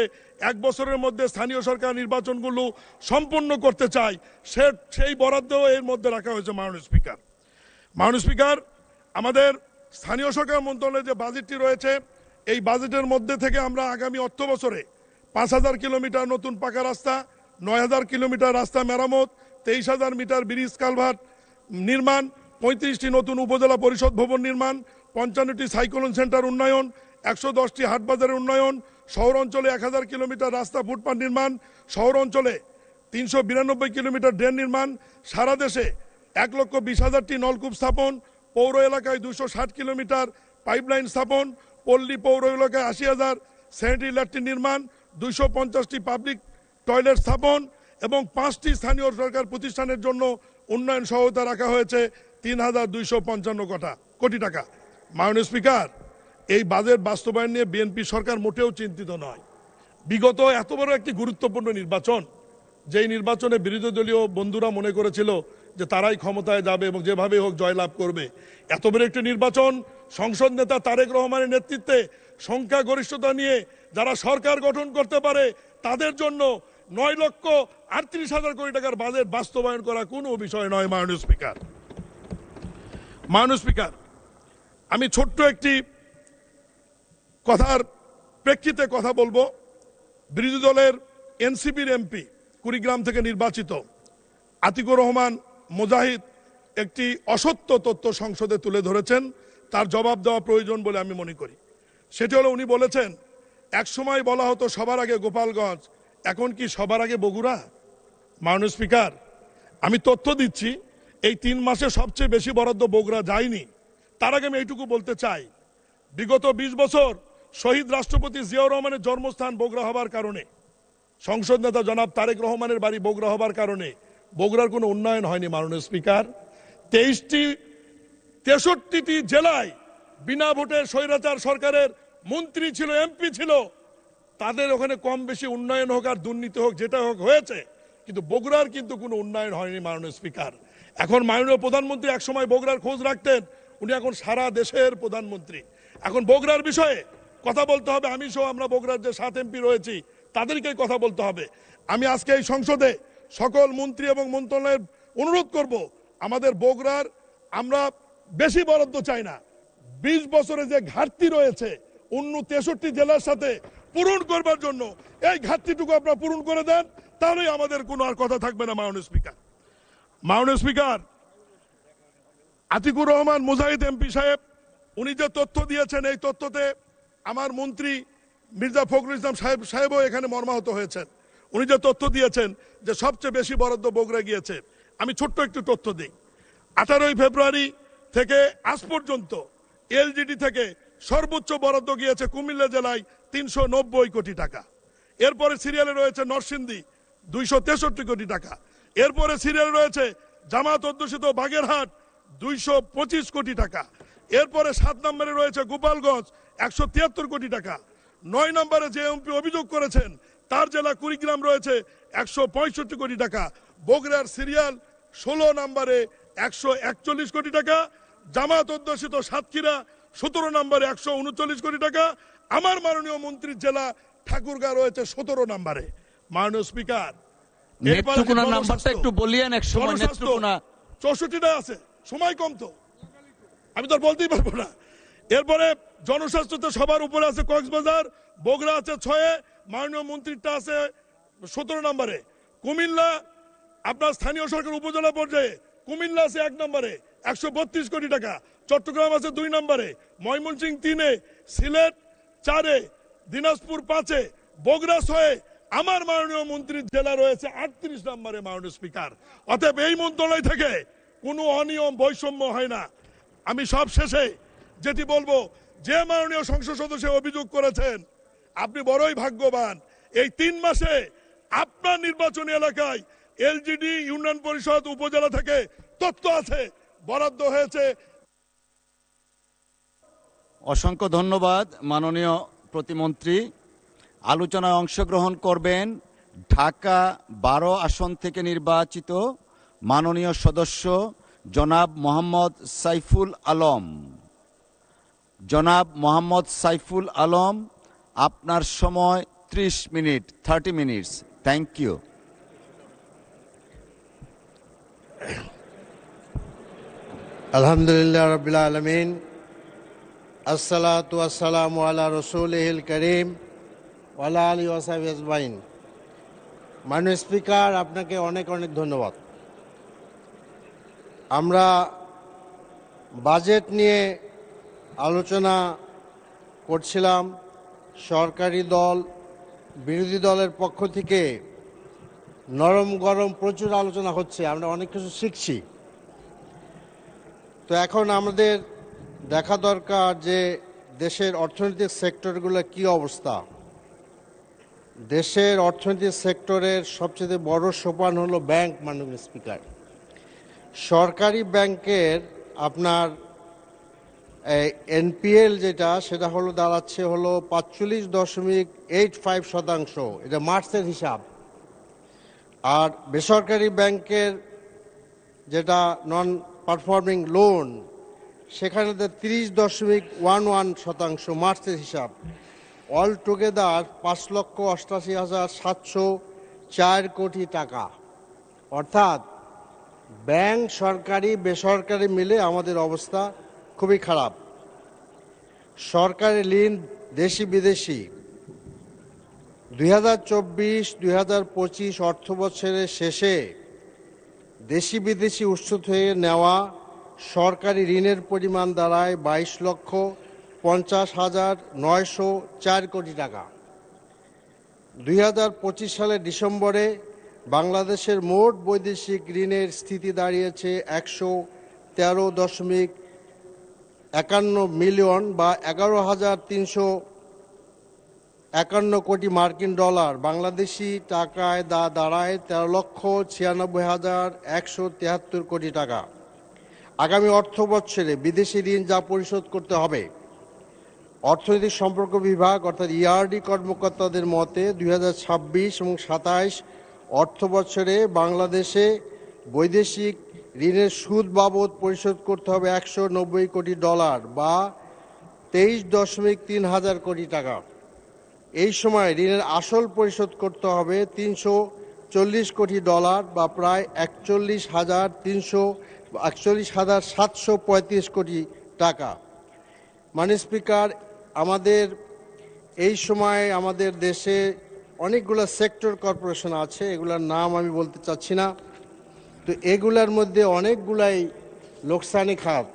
1 বছরের মধ্যে স্থানীয় সরকার নির্বাচনগুলো সম্পন্ন করতে চায়, সেই বরাদ্দ এর মধ্যে রাখা হয়েছে। মাননীয় স্পিকার, আমাদের স্থানীয় সরকার মন্ত্রণালয়ে যে বাজেটটি রয়েছে, এই বাজেটের মধ্যে থেকে আমরা আগামী অর্থ বছরে 5,000 কিলোমিটার নতুন পাকা রাস্তা, 9,000 কিলোমিটার রাস্তা মেরামত, 23,000 মিটার ব্রিজ কালভার্ট নির্মাণ, 35টি নতুন উপজেলা পরিষদ ভবন নির্মাণ, 55টি সাইক্লোন সেন্টার উন্নয়ন, 110টি হাট বাজারের উন্নয়ন, শহর অঞ্চলে 1000 কিলোমিটার রাস্তা ফুটপাথ নির্মাণ, শহর অঞ্চলে 392 কিলোমিটার ড্রেন নির্মাণ, সারা দেশে 1,20,000টি নলকূপ স্থাপন, পৌর এলাকায় 260 কিলোমিটার পাইপলাইন স্থাপন, পল্লী পৌর এলাকায় 80,000 স্যানিটারি ল্যাট্রিন নির্মাণ, 250টি পাবলিক টয়লেট স্থাপন এবং 5টি স্থানীয় সরকার প্রতিষ্ঠানের জন্য উন্নয়ন সহায়তা রাখা হয়েছে 3,255 কোটি টাকা। মাননীয় স্পিকার, এই বাজেট বাস্তবায়ন নিয়ে বিএনপি সরকার মোটেও চিন্তিত নয়। বিগত এত বড় একটি গুরুত্বপূর্ণ নির্বাচন, যেই নির্বাচনে বিরোধী দলীয় বন্ধুরা মনে করেছিল যে তারাই ক্ষমতায় যাবে এবং যেভাবে হোক জয়লাভ করবে, এত বড় একটি নির্বাচন সংসদ নেতা তারেক রহমানের নেতৃত্বে সংখ্যাগরিষ্ঠতা নিয়ে যারা সরকার গঠন করতে পারে তাদের জন্য 9,38,000 কোটি টাকার বাজেট বাস্তবায়ন করা কোনো বিষয় নয়। মাননীয় স্পিকার, আমি ছোট্ট একটি কথার প্রেক্ষিতে কথা বলবো। বিরোধী দলের এনসিপির এমপি কুড়িগ্রাম থেকে নির্বাচিত আতিকুর রহমান মুজাহিদ একটি অসত্য তথ্য সংসদে তুলে ধরেছেন, তার জবাব দেওয়া প্রয়োজন বলে আমি মনে করি। সেটি হলো উনি বলেছেন একসময় বলা হতো সবার আগে গোপালগঞ্জ, এখন কি সবার আগে বগুড়া? মাননীয় স্পিকার, আমি তথ্য দিচ্ছি এই 3 মাসে সবচেয়ে বেশি বরাদ্দ বগুড়া যায়নি। তার আগে আমি এইটুকু বলতে চাই, বিগত 20 বছর শহীদ রাষ্ট্রপতি জিয়াউর রহমানের জন্মস্থান বগুড়া হবার কারণে, সংসদ নেতা জনাব তারেক রহমানের বাড়ি বগুড়া হবার কারণে বগুড়ার কোনো উন্নয়ন হয়নি। মাননীয় স্পিকার, 63টি জেলায় বিনা ভোটে স্বৈরাচার সরকারের মন্ত্রী ছিল, এমপি ছিল, তাদের ওখানে কম বেশি উন্নয়ন হোক আর দুর্নীতি হোক যেটা হোক হয়েছে, কিন্তু বগুড়ার কিন্তু কোনো উন্নয়ন হয়নি। মাননীয় স্পিকার, এখন মাননীয় প্রধানমন্ত্রী একসময় বগুড়ার খোঁজ রাখতেন, উনি এখন সারা দেশের প্রধানমন্ত্রী। এখন বগুড়ার বিষয়ে কথা বলতে হবে, আমি সহ আমরা বগুড়ার যে 7 এমপি রয়েছি তাদেরকেই কথা বলতে হবে। আমি আজকে এই সংসদে সকল মন্ত্রী এবং মন্ত্রণালয়ের অনুরোধ করব, আমাদের বগুড়ার আমরা বেশি বরাদ্দ চাই না, 20 বছরে যে ঘাটতি রয়েছে অন্য 63 জেলার সাথে পূরণ করবার জন্য এই ঘাটতিটুকু আপনারা পূরণ করে দেন, তাহলেই আমাদের কোনো আর কথা থাকবে না। মাননীয় স্পিকার, আতিকুর রহমান মুজাহিদ এমপি সাহেব উনি যে তথ্য দিয়েছেন, এই তথ্যতে আমার মন্ত্রী মির্জা ফখরুল ইসলাম সাহেবও এখানে মর্মাহত হয়েছেন। উনি যে তথ্য দিয়েছেন যে সবচেয়ে বেশি বরাদ্দ বগুড়া গিয়েছে, আমি ছোট্ট একটু তথ্য দিই। 18 ফেব্রুয়ারি থেকে আজ পর্যন্ত এলজিডি থেকে সর্বোচ্চ বরাদ্দ গিয়েছে কুমিল্লা জেলায় 390 কোটি টাকা। এরপরে সিরিয়ালে রয়েছে নরসিংদী 263 কোটি টাকা। এরপরে সিরিয়ালে রয়েছে জামাত অধ্যুষিত বাগেরহাট 225 কোটি টাকা। এরপরে 7 নম্বরে রয়েছে গোপালগঞ্জ 173 কোটি টাকা। 9 নম্বরে যে এমপি অভিযোগ করেছেন তার জেলা কুড়িগ্রাম রয়েছে 165 কোটি টাকা। বগুড়ার সিরিয়াল 16 নম্বরে 141 কোটি টাকা। জামাত অধ্যুষিত সাতক্ষীরা 17 নম্বরে 139 কোটি টাকা। আমার মাননীয় মন্ত্রীর জেলা ঠাকুরগাঁ রয়েছে 17 নম্বরে। মাননীয় স্পিকার, নেত্রকোনা নাম্বারটা একটু বলিয়েন, এক সময় নেত্রকোনা 64টা আছে, সময় কম তো আমি তো বলতেই পারবো না। এরপরে জনস্বাস্থ্যতে সবার উপরে আছে কক্সবাজার, বগুড়া আছে 6-এ, মাননীয় মন্ত্রীটা আছে 17 নম্বরে। কুমিল্লা আপনার স্থানীয় সরকার উপজেলা পর্যায়ে কুমিল্লা আছে 1 নম্বরে 132 কোটি টাকা। চট্টগ্রাম আছে 2 নম্বরে, ময়মনসিংহ 3-এ, সিলেট 4-এ, দিনাজপুর 5-এ, বগুড়া 6-এ, আমার মাননীয় মন্ত্রীর জেলা রয়েছে 38 নম্বরে। মাননীয় স্পিকার, অতএব এই মন্ত্রণালয় থেকে কোনো অনিয়ম বৈষম্য হয় না। আমি সব শেষে যেটি বলবো, যে মাননীয় সংসদ সদস্য অভিযোগ করেছেন আপনি বড়ই ভাগ্যবান, এই 3 মাসে আপনার নির্বাচনী এলাকায় এলজিডি ইউনিয়ন পরিষদ উপজেলা থেকে তথ্য আছে, বরাদ্দ হয়েছে। অসংখ্য ধন্যবাদ মাননীয় প্রতিমন্ত্রী। আলোচনায় অংশগ্রহণ করবেন ঢাকা 12 আসন থেকে নির্বাচিত মাননীয় সদস্য জনাব মোহাম্মদ সাইফুল আলম। জনাব মোহাম্মদ সাইফুল আলম, আপনার সময় 30 মিনিট, 30 মিনিটস। Thank you. আলহামদুলিল্লাহ রাব্বিল আলামিন, আসসালাতু ওয়াসসালামু আলা রাসূলিহিল কারীম ওয়া আলা আলিহি ওয়া সাহবিহি আজমাইন। মাননীয় স্পিকার, আপনাকে অনেক অনেক ধন্যবাদ। আমরা বাজেট নিয়ে আলোচনা করছিলাম, সরকারি দল বিরোধী দলের পক্ষ থেকে নরম গরম প্রচুর আলোচনা হচ্ছে, আমরা অনেক কিছু শিখছি। তো এখন আমাদের দেখা দরকার যে দেশের অর্থনৈতিক সেক্টরগুলো কি অবস্থা। দেশের অর্থনৈতিক সেক্টরের সবচেয়ে বড় সোপান হলো ব্যাংক। মাননীয় স্পিকার, সরকারি ব্যাংকের আপনার এনপিএল যেটা, সেটা হলো দাঁড়াচ্ছে হলো 45.85%, এটা মার্চের হিসাব। আর বেসরকারি ব্যাংকের যেটা নন পারফর্মিং লোন, সেখানে 30.11% মার্চের হিসাব। অল টুগেদার 5,88,704 কোটি টাকা। অর্থাৎ ব্যাংক, সরকারি বেসরকারি মিলে আমাদের অবস্থা খুবই খারাপ। সরকারি ঋণ দেশি বিদেশি 2024-2025 অর্থ বছরের শেষে দেশি বিদেশি উৎস থেকে নেওয়া সরকারি ঋণের পরিমাণ দাঁড়ায় 50,904 কোটি টাকা। 2025 সালের ডিসেম্বরে বাংলাদেশের মোট বৈদেশিক ঋণের স্থিতি দাঁড়িয়েছে 113.51 মিলিয়ন বা 11,351 কোটি মার্কিন ডলার। বাংলাদেশি টাকায় দাঁড়ায় 13,96,173 কোটি টাকা। আগামী অর্থ বছরে বিদেশি ঋণ যা পরিশোধ করতে হবে, অর্থনৈতিক সম্পর্ক বিভাগ অর্থাৎ ইআরডি কর্মকর্তাদের মতে 2026 এবং 27 অর্থ বছরে বাংলাদেশে বৈদেশিক ঋণের সুদ বাবদ পরিশোধ করতে হবে 190 কোটি ডলার বা 23.3 হাজার কোটি টাকা। এই সময় ঋণের আসল পরিশোধ করতে হবে 340 কোটি ডলার বা প্রায় 41,735 কোটি টাকা। মাননীয় স্পিকার, আমাদের এই সময় আমাদের দেশে অনেকগুলো সেক্টর কর্পোরেশন আছে, এগুলোর নাম আমি বলতে চাচ্ছি না। তো এগুলার মধ্যে অনেকগুলাই লোকসানি খাত।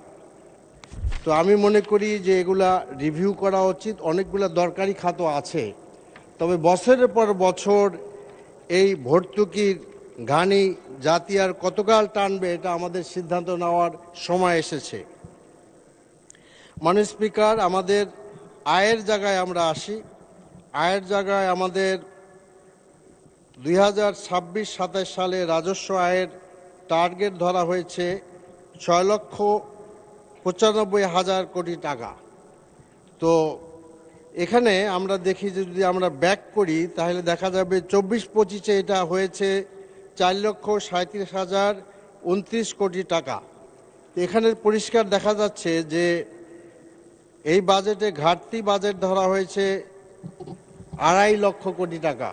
তো আমি মনে করি যে এগুলা রিভিউ করা উচিত। অনেকগুলো দরকারি খাতও আছে, তবে বছরের পর বছর এই ভর্তুকির ঘানি জাতি আর কতকাল টানবে এটা আমাদের সিদ্ধান্ত নেওয়ার সময় এসেছে। মাননীয় স্পিকার, আমাদের আয়ের জায়গায় আমরা আসি। আয়ের জায়গায় আমাদের 2026-27 সালে রাজস্ব আয়ের টার্গেট ধরা হয়েছে 6,95,000 কোটি টাকা। তো এখানে আমরা দেখি যে যদি আমরা ব্যাক করি তাহলে দেখা যাবে 24-25-এ এটা হয়েছে 4,37,029 কোটি টাকা। এখানে পরিষ্কার দেখা যাচ্ছে যে এই বাজেটে ঘাটতি বাজেট ধরা হয়েছে 2.5 লক্ষ কোটি টাকা।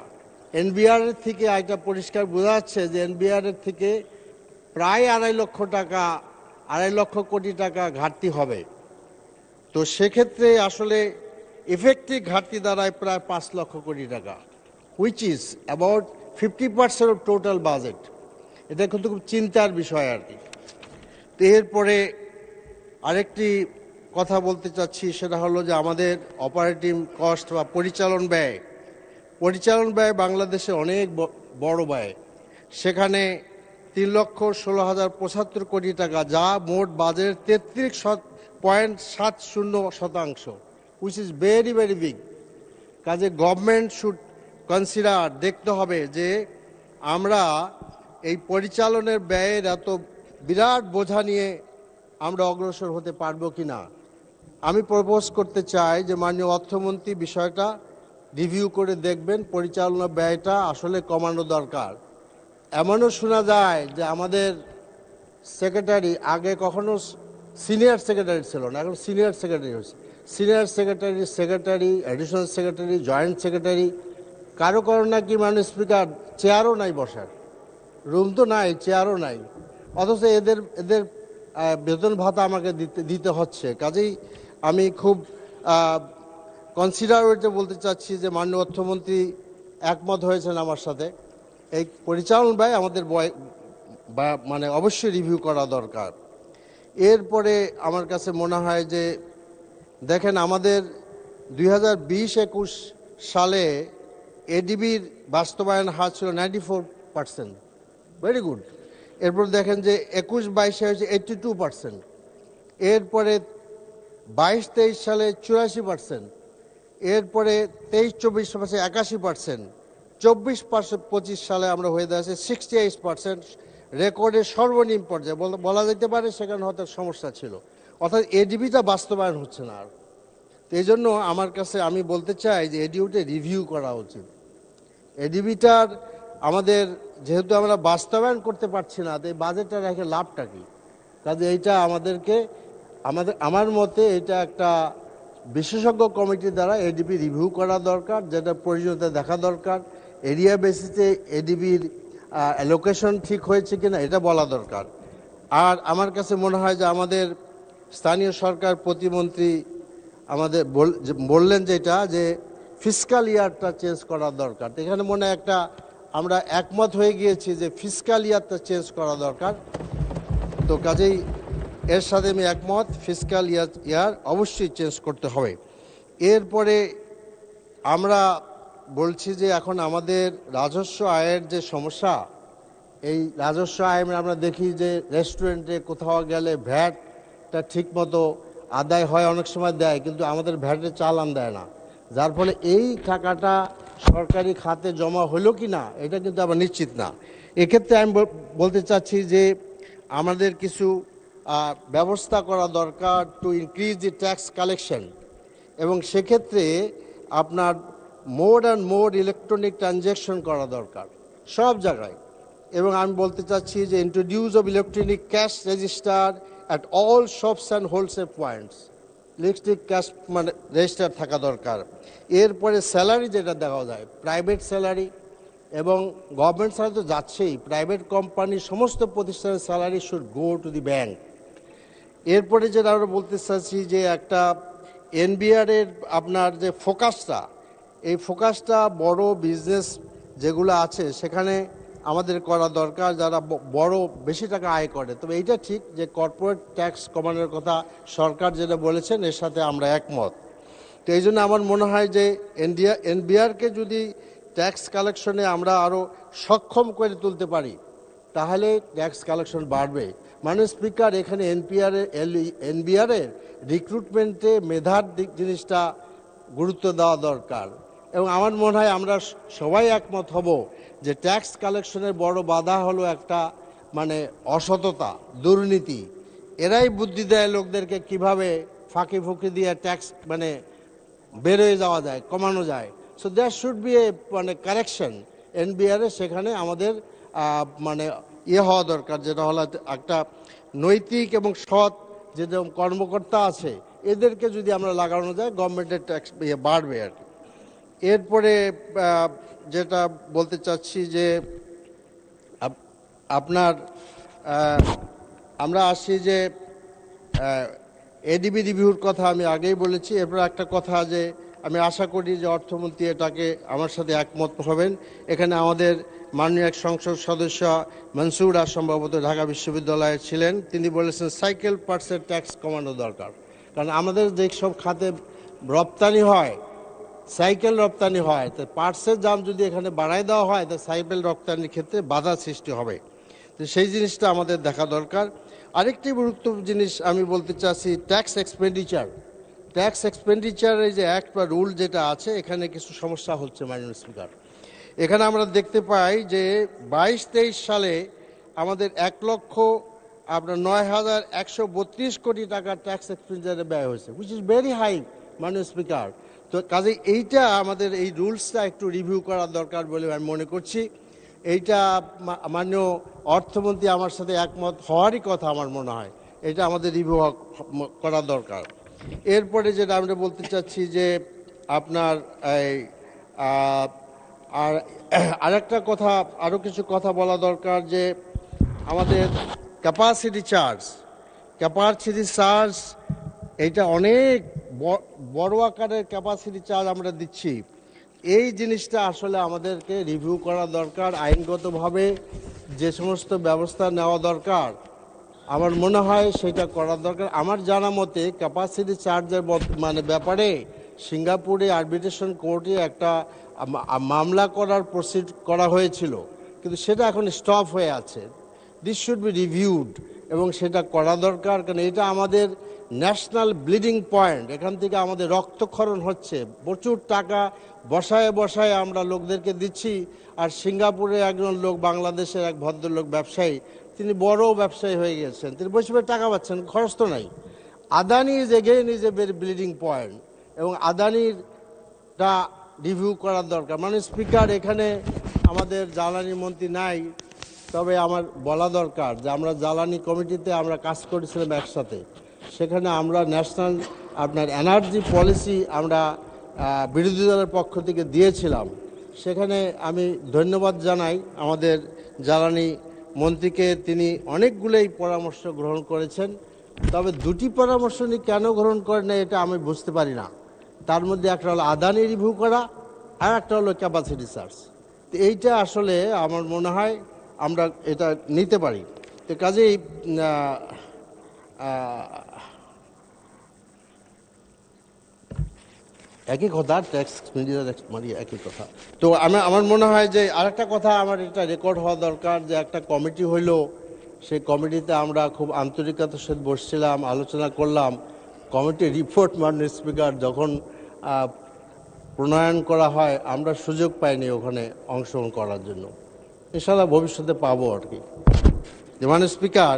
এনবিআর এর থেকে এটা পরিষ্কার বোঝা যাচ্ছে যে এনবিআর এর থেকে প্রায় 2.5 লক্ষ কোটি টাকা ঘাটতি হবে। তো সেক্ষেত্রে আসলে ইফেক্টিভ ঘাটতি দাঁড়ায় প্রায় 5 লক্ষ কোটি টাকা, which is about 50% of total budget. এটা কিন্তু খুব চিন্তার বিষয় আর কি। তো এরপরে আরেকটি কথা বলতে চাচ্ছি, সেটা হলো যে আমাদের অপারেটিং কস্ট বা পরিচালন ব্যয় বাংলাদেশে অনেক বড় ব্যয়। সেখানে 3,16,075 কোটি টাকা, যা মোট বাজেটের 33.70%, which is very very big. কাজে গভর্নমেন্ট শুড কনসিডার, দেখতে হবে যে আমরা এই পরিচালনের ব্যয়ের এত বিরাট বোঝা নিয়ে আমরা অগ্রসর হতে পারবো কি না। আমি প্রপোজ করতে চাই যে মাননীয় অর্থমন্ত্রী বিষয়টা রিভিউ করে দেখবেন, পরিচালনা ব্যয়টা আসলে কমানো দরকার। এমনও শোনা যায় যে আমাদের সেক্রেটারি, আগে কখনো সিনিয়র সেক্রেটারি ছিল না, এখন সিনিয়র সেক্রেটারি হয়েছে। Senior secretary, additional secretary, joint secretary, কারো নাকি মাননীয় স্পিকার চেয়ারও নাই বসার, রুম তো নাই, চেয়ারও নাই, অথচ এদের বেতন ভাতা আমাকে দিতে হচ্ছে। কাজেই আমি খুব কনসিডারেটে বলতে চাচ্ছি যে মাননীয় অর্থমন্ত্রী একমত হয়েছেন আমার সাথে, এই পরিচালন ব্যয় আমাদের মানে অবশ্যই রিভিউ করা দরকার। এরপরে আমার কাছে মনে হয় যে দেখেন, আমাদের 2020-21 সালে এডিবির বাস্তবায়ন হার ছিল 94%, ভেরি গুড। এরপর দেখেন যে 21-22 হয়েছে 82%, এরপরে 22-23 সালে 84%, এরপরে 23-24 81%, 24-25 সালে আমরা হয়ে যাচ্ছে 68%, রেকর্ডের সর্বনিম্ন পর্যায়ে বলা যেতে পারে। সেখানে হয়তো সমস্যা ছিল, অর্থাৎ এডিবিটা বাস্তবায়ন হচ্ছে না আর। তো এই জন্য আমার কাছে আমি বলতে চাই যে এডিবিটা রিভিউ করা উচিত। এডিবিটার আমাদের যেহেতু আমরা বাস্তবায়ন করতে পারছি না, তো এই বাজেটটা রেখে লাভটা কি? কাজে এইটা আমাদেরকে আমার মতে এটা একটা বিশেষজ্ঞ কমিটি দ্বারা এডিবি রিভিউ করা দরকার, যেটা প্রয়োজনীয়তা দেখা দরকার। এরিয়া বেসিসে এডিবির অ্যালোকেশন ঠিক হয়েছে কিনা এটা বলা দরকার। আর আমার কাছে মনে হয় যে আমাদের স্থানীয় সরকার প্রতিমন্ত্রী আমাদের বললেন যেটা, যে ফিসকাল ইয়ারটা চেঞ্জ করা দরকার। এখানে মনে হয় একটা আমরা একমত হয়ে গিয়েছি যে ফিসকাল ইয়ারটা চেঞ্জ করা দরকার। তো কাজেই এর সাথে আমি একমত, ফিসক্যাল ইয়ার অবশ্যই চেঞ্জ করতে হবে। এরপরে আমরা বলছি যে এখন আমাদের রাজস্ব আয়ের যে সমস্যা, এই রাজস্ব আয় আমরা দেখি যে রেস্টুরেন্টে কোথাও গেলে ভ্যাটটা ঠিক মতো আদায় হয়, অনেক সময় দেয়, কিন্তু আমাদের ভ্যাটের চালান দেয় না, যার ফলে এই টাকাটা সরকারি খাতে জমা হলো কি না এটা কিন্তু আবার নিশ্চিত না। এক্ষেত্রে আমি বলতে চাচ্ছি যে আমাদের কিছু ব্যবস্থা করা দরকার to increase the tax collection, এবং সেক্ষেত্রে আপনার more and more electronic transaction করা দরকার সব জায়গায়। এবং আমি বলতে চাচ্ছি যে introduce of electronic cash register at all shops and wholesale points, electric cash মানে রেজিস্টার থাকা দরকার। এরপরে স্যালারি যেটা দেওয়া যায়, প্রাইভেট স্যালারি এবং গভর্নমেন্ট স্যালারি তো যাচ্ছেই, প্রাইভেট কোম্পানি সমস্ত প্রতিষ্ঠানের salary should go to the bank. এরপরে যেটা আমরা বলতে চাচ্ছি যে একটা এনবিআরের আপনার যে ফোকাসটা, এই ফোকাসটা বড় বিজনেস যেগুলো আছে সেখানে আমাদের করা দরকার, যারা বড় বেশি টাকা আয় করে। তবে এইটা ঠিক যে কর্পোরেট ট্যাক্স কমানোর কথা সরকার যেটা বলেছেন এর সাথে আমরা একমত। তো এই জন্য আমার মনে হয় যে এনবিআরকে যদি ট্যাক্স কালেকশনে আমরা আরও সক্ষম করে তুলতে পারি তাহলে ট্যাক্স কালেকশন বাড়বে। মাননীয় স্পিকার, এখানে এনবিআরের রিক্রুটমেন্টে মেধার জিনিসটা গুরুত্ব দেওয়া দরকার, এবং আমার মনে হয় আমরা সবাই একমত হব যে ট্যাক্স কালেকশনের বড় বাধা হলো একটা মানে অসততা, দুর্নীতি। এরাই বুদ্ধি দেয় লোকদেরকে কিভাবে ফাঁকি ফুঁকি দিয়ে ট্যাক্স মানে বেরোয় যাওয়া যায়, কমানো যায়। So there should B A মানে কারেকশন এনবিআরে, সেখানে আমাদের মানে হওয়া দরকার, যেটা হলো একটা নৈতিক এবং সৎ যেরকম কর্মকর্তা আছে এদেরকে যদি আমরা লাগানো যায় গভর্নমেন্টের ট্যাক্স বাড়বে আর কি। এরপরে যেটা বলতে চাচ্ছি যে আপনার আমরা আসি যে এডিবি রিভিউর কথা আমি আগেই বলেছি। এরপর একটা কথা যে আমি আশা করি যে অর্থমন্ত্রী এটাকে আমার সাথে একমত হবেন। এখানে আমাদের মাননীয় এক সংসদ সদস্য মনসুরা সম্ভবত ঢাকা বিশ্ববিদ্যালয়ে ছিলেন, তিনি বলেছেন সাইকেল পার্টসের ট্যাক্স কমানো দরকার, কারণ আমাদের যেসব খাতে রপ্তানি হয়, সাইকেল রপ্তানি হয়, তো পার্টসের দাম যদি এখানে বাড়ায় দেওয়া হয় তো সাইকেল রপ্তানির ক্ষেত্রে বাধা সৃষ্টি হবে। তো সেই জিনিসটা আমাদের দেখা দরকার। আরেকটি গুরুত্বপূর্ণ জিনিস আমি বলতে চাচ্ছি, ট্যাক্স এক্সপেন্ডিচার। ট্যাক্স এক্সপেন্ডিচারের যে অ্যাক্ট বা রুল যেটা আছে এখানে কিছু সমস্যা হচ্ছে মাননীয় স্পিকার। এখানে আমরা দেখতে পাই যে 22-23 সালে আমাদের 1,09,132 কোটি টাকা ট্যাক্স এক্সপেন্ডিচারে ব্যয় হয়েছে, হুইচ ইজ ভেরি হাই মাননীয় স্পিকার। তো কাজে এইটা আমাদের এই রুলসটা একটু রিভিউ করা দরকার বলে আমি মনে করছি। এইটা মাননীয় অর্থমন্ত্রী আমার সাথে একমত হওয়ারই কথা আমার মনে হয়, এটা আমাদের রিভিউ করা দরকার। এরপরে যেটা আমরা বলতে চাচ্ছি যে আপনার এই আর আরেকটা কথা, আরও কিছু কথা বলা দরকার যে আমাদের ক্যাপাসিটি চার্জ এইটা অনেক বড় আকারের ক্যাপাসিটি চার্জ আমরা দিচ্ছি। এই জিনিসটা আসলে আমাদেরকে রিভিউ করা দরকার, আইনগতভাবে যে সমস্ত ব্যবস্থা নেওয়া দরকার আমার মনে হয় সেটা করা দরকার। আমার জানা মতে ক্যাপাসিটি চার্জের মানে ব্যাপারে সিঙ্গাপুরে আরবিট্রেশন কোর্টে একটা মামলা প্রসিড করা হয়েছিল, কিন্তু সেটা এখন স্টপ হয়ে আছে। দিস শুড বি রিভিউড এবং সেটা করা দরকার, কারণ এটা আমাদের ন্যাশনাল ব্লিডিং পয়েন্ট। এখান থেকে আমাদের রক্তক্ষরণ হচ্ছে, প্রচুর টাকা বসায় বসায় আমরা লোকদেরকে দিচ্ছি। আর সিঙ্গাপুরে একজন লোক, বাংলাদেশের এক ভদ্রলোক ব্যবসায়ী, তিনি বড় ব্যবসায়ী হয়ে গেছেন, তিনি বসে টাকা পাচ্ছেন, খরচ তো নাই। Adani is again is a very bleeding point, এবং আদানিরটা রিভিউ করার দরকার। মানে স্পিকার, এখানে আমাদের জ্বালানি মন্ত্রী নাই, তবে আমার বলা দরকার যে আমরা জ্বালানি কমিটিতে আমরা কাজ করেছিলাম একসাথে, সেখানে আমরা ন্যাশনাল আপনার এনার্জি পলিসি আমরা বিরোধী দলের পক্ষ থেকে দিয়েছিলাম। সেখানে আমি ধন্যবাদ জানাই আমাদের জ্বালানি মন্ত্রীকে, তিনি অনেকগুলোই পরামর্শ গ্রহণ করেছেন। তবে দুটি পরামর্শ উনি কেন গ্রহণ করেন না এটা আমি বুঝতে পারি না। তার মধ্যে একটা হলো আদানি রিভিউ করা, আর একটা হলো ক্যাপাসিটি চার্জ। তো এইটা আসলে আমার মনে হয় আমরা এটা নিতে পারি। তো কাজেই একই কথা, ট্যাক্স মিডিয়ার মানে একই কথা। তো আমার মনে হয় যে আরেকটা কথা আমার এটা রেকর্ড হওয়া দরকার, যে একটা কমিটি হইলো, সেই কমিটিতে আমরা খুব আন্তরিকতার সাথে বসছিলাম, আলোচনা করলাম। কমিটির রিপোর্ট মাননীয় স্পিকার যখন প্রণয়ন করা হয়, আমরা সুযোগ পাইনি ওখানে অংশগ্রহণ করার জন্য। ইনশাআল্লাহ ভবিষ্যতে পাবো আর কি। মাননীয় স্পিকার,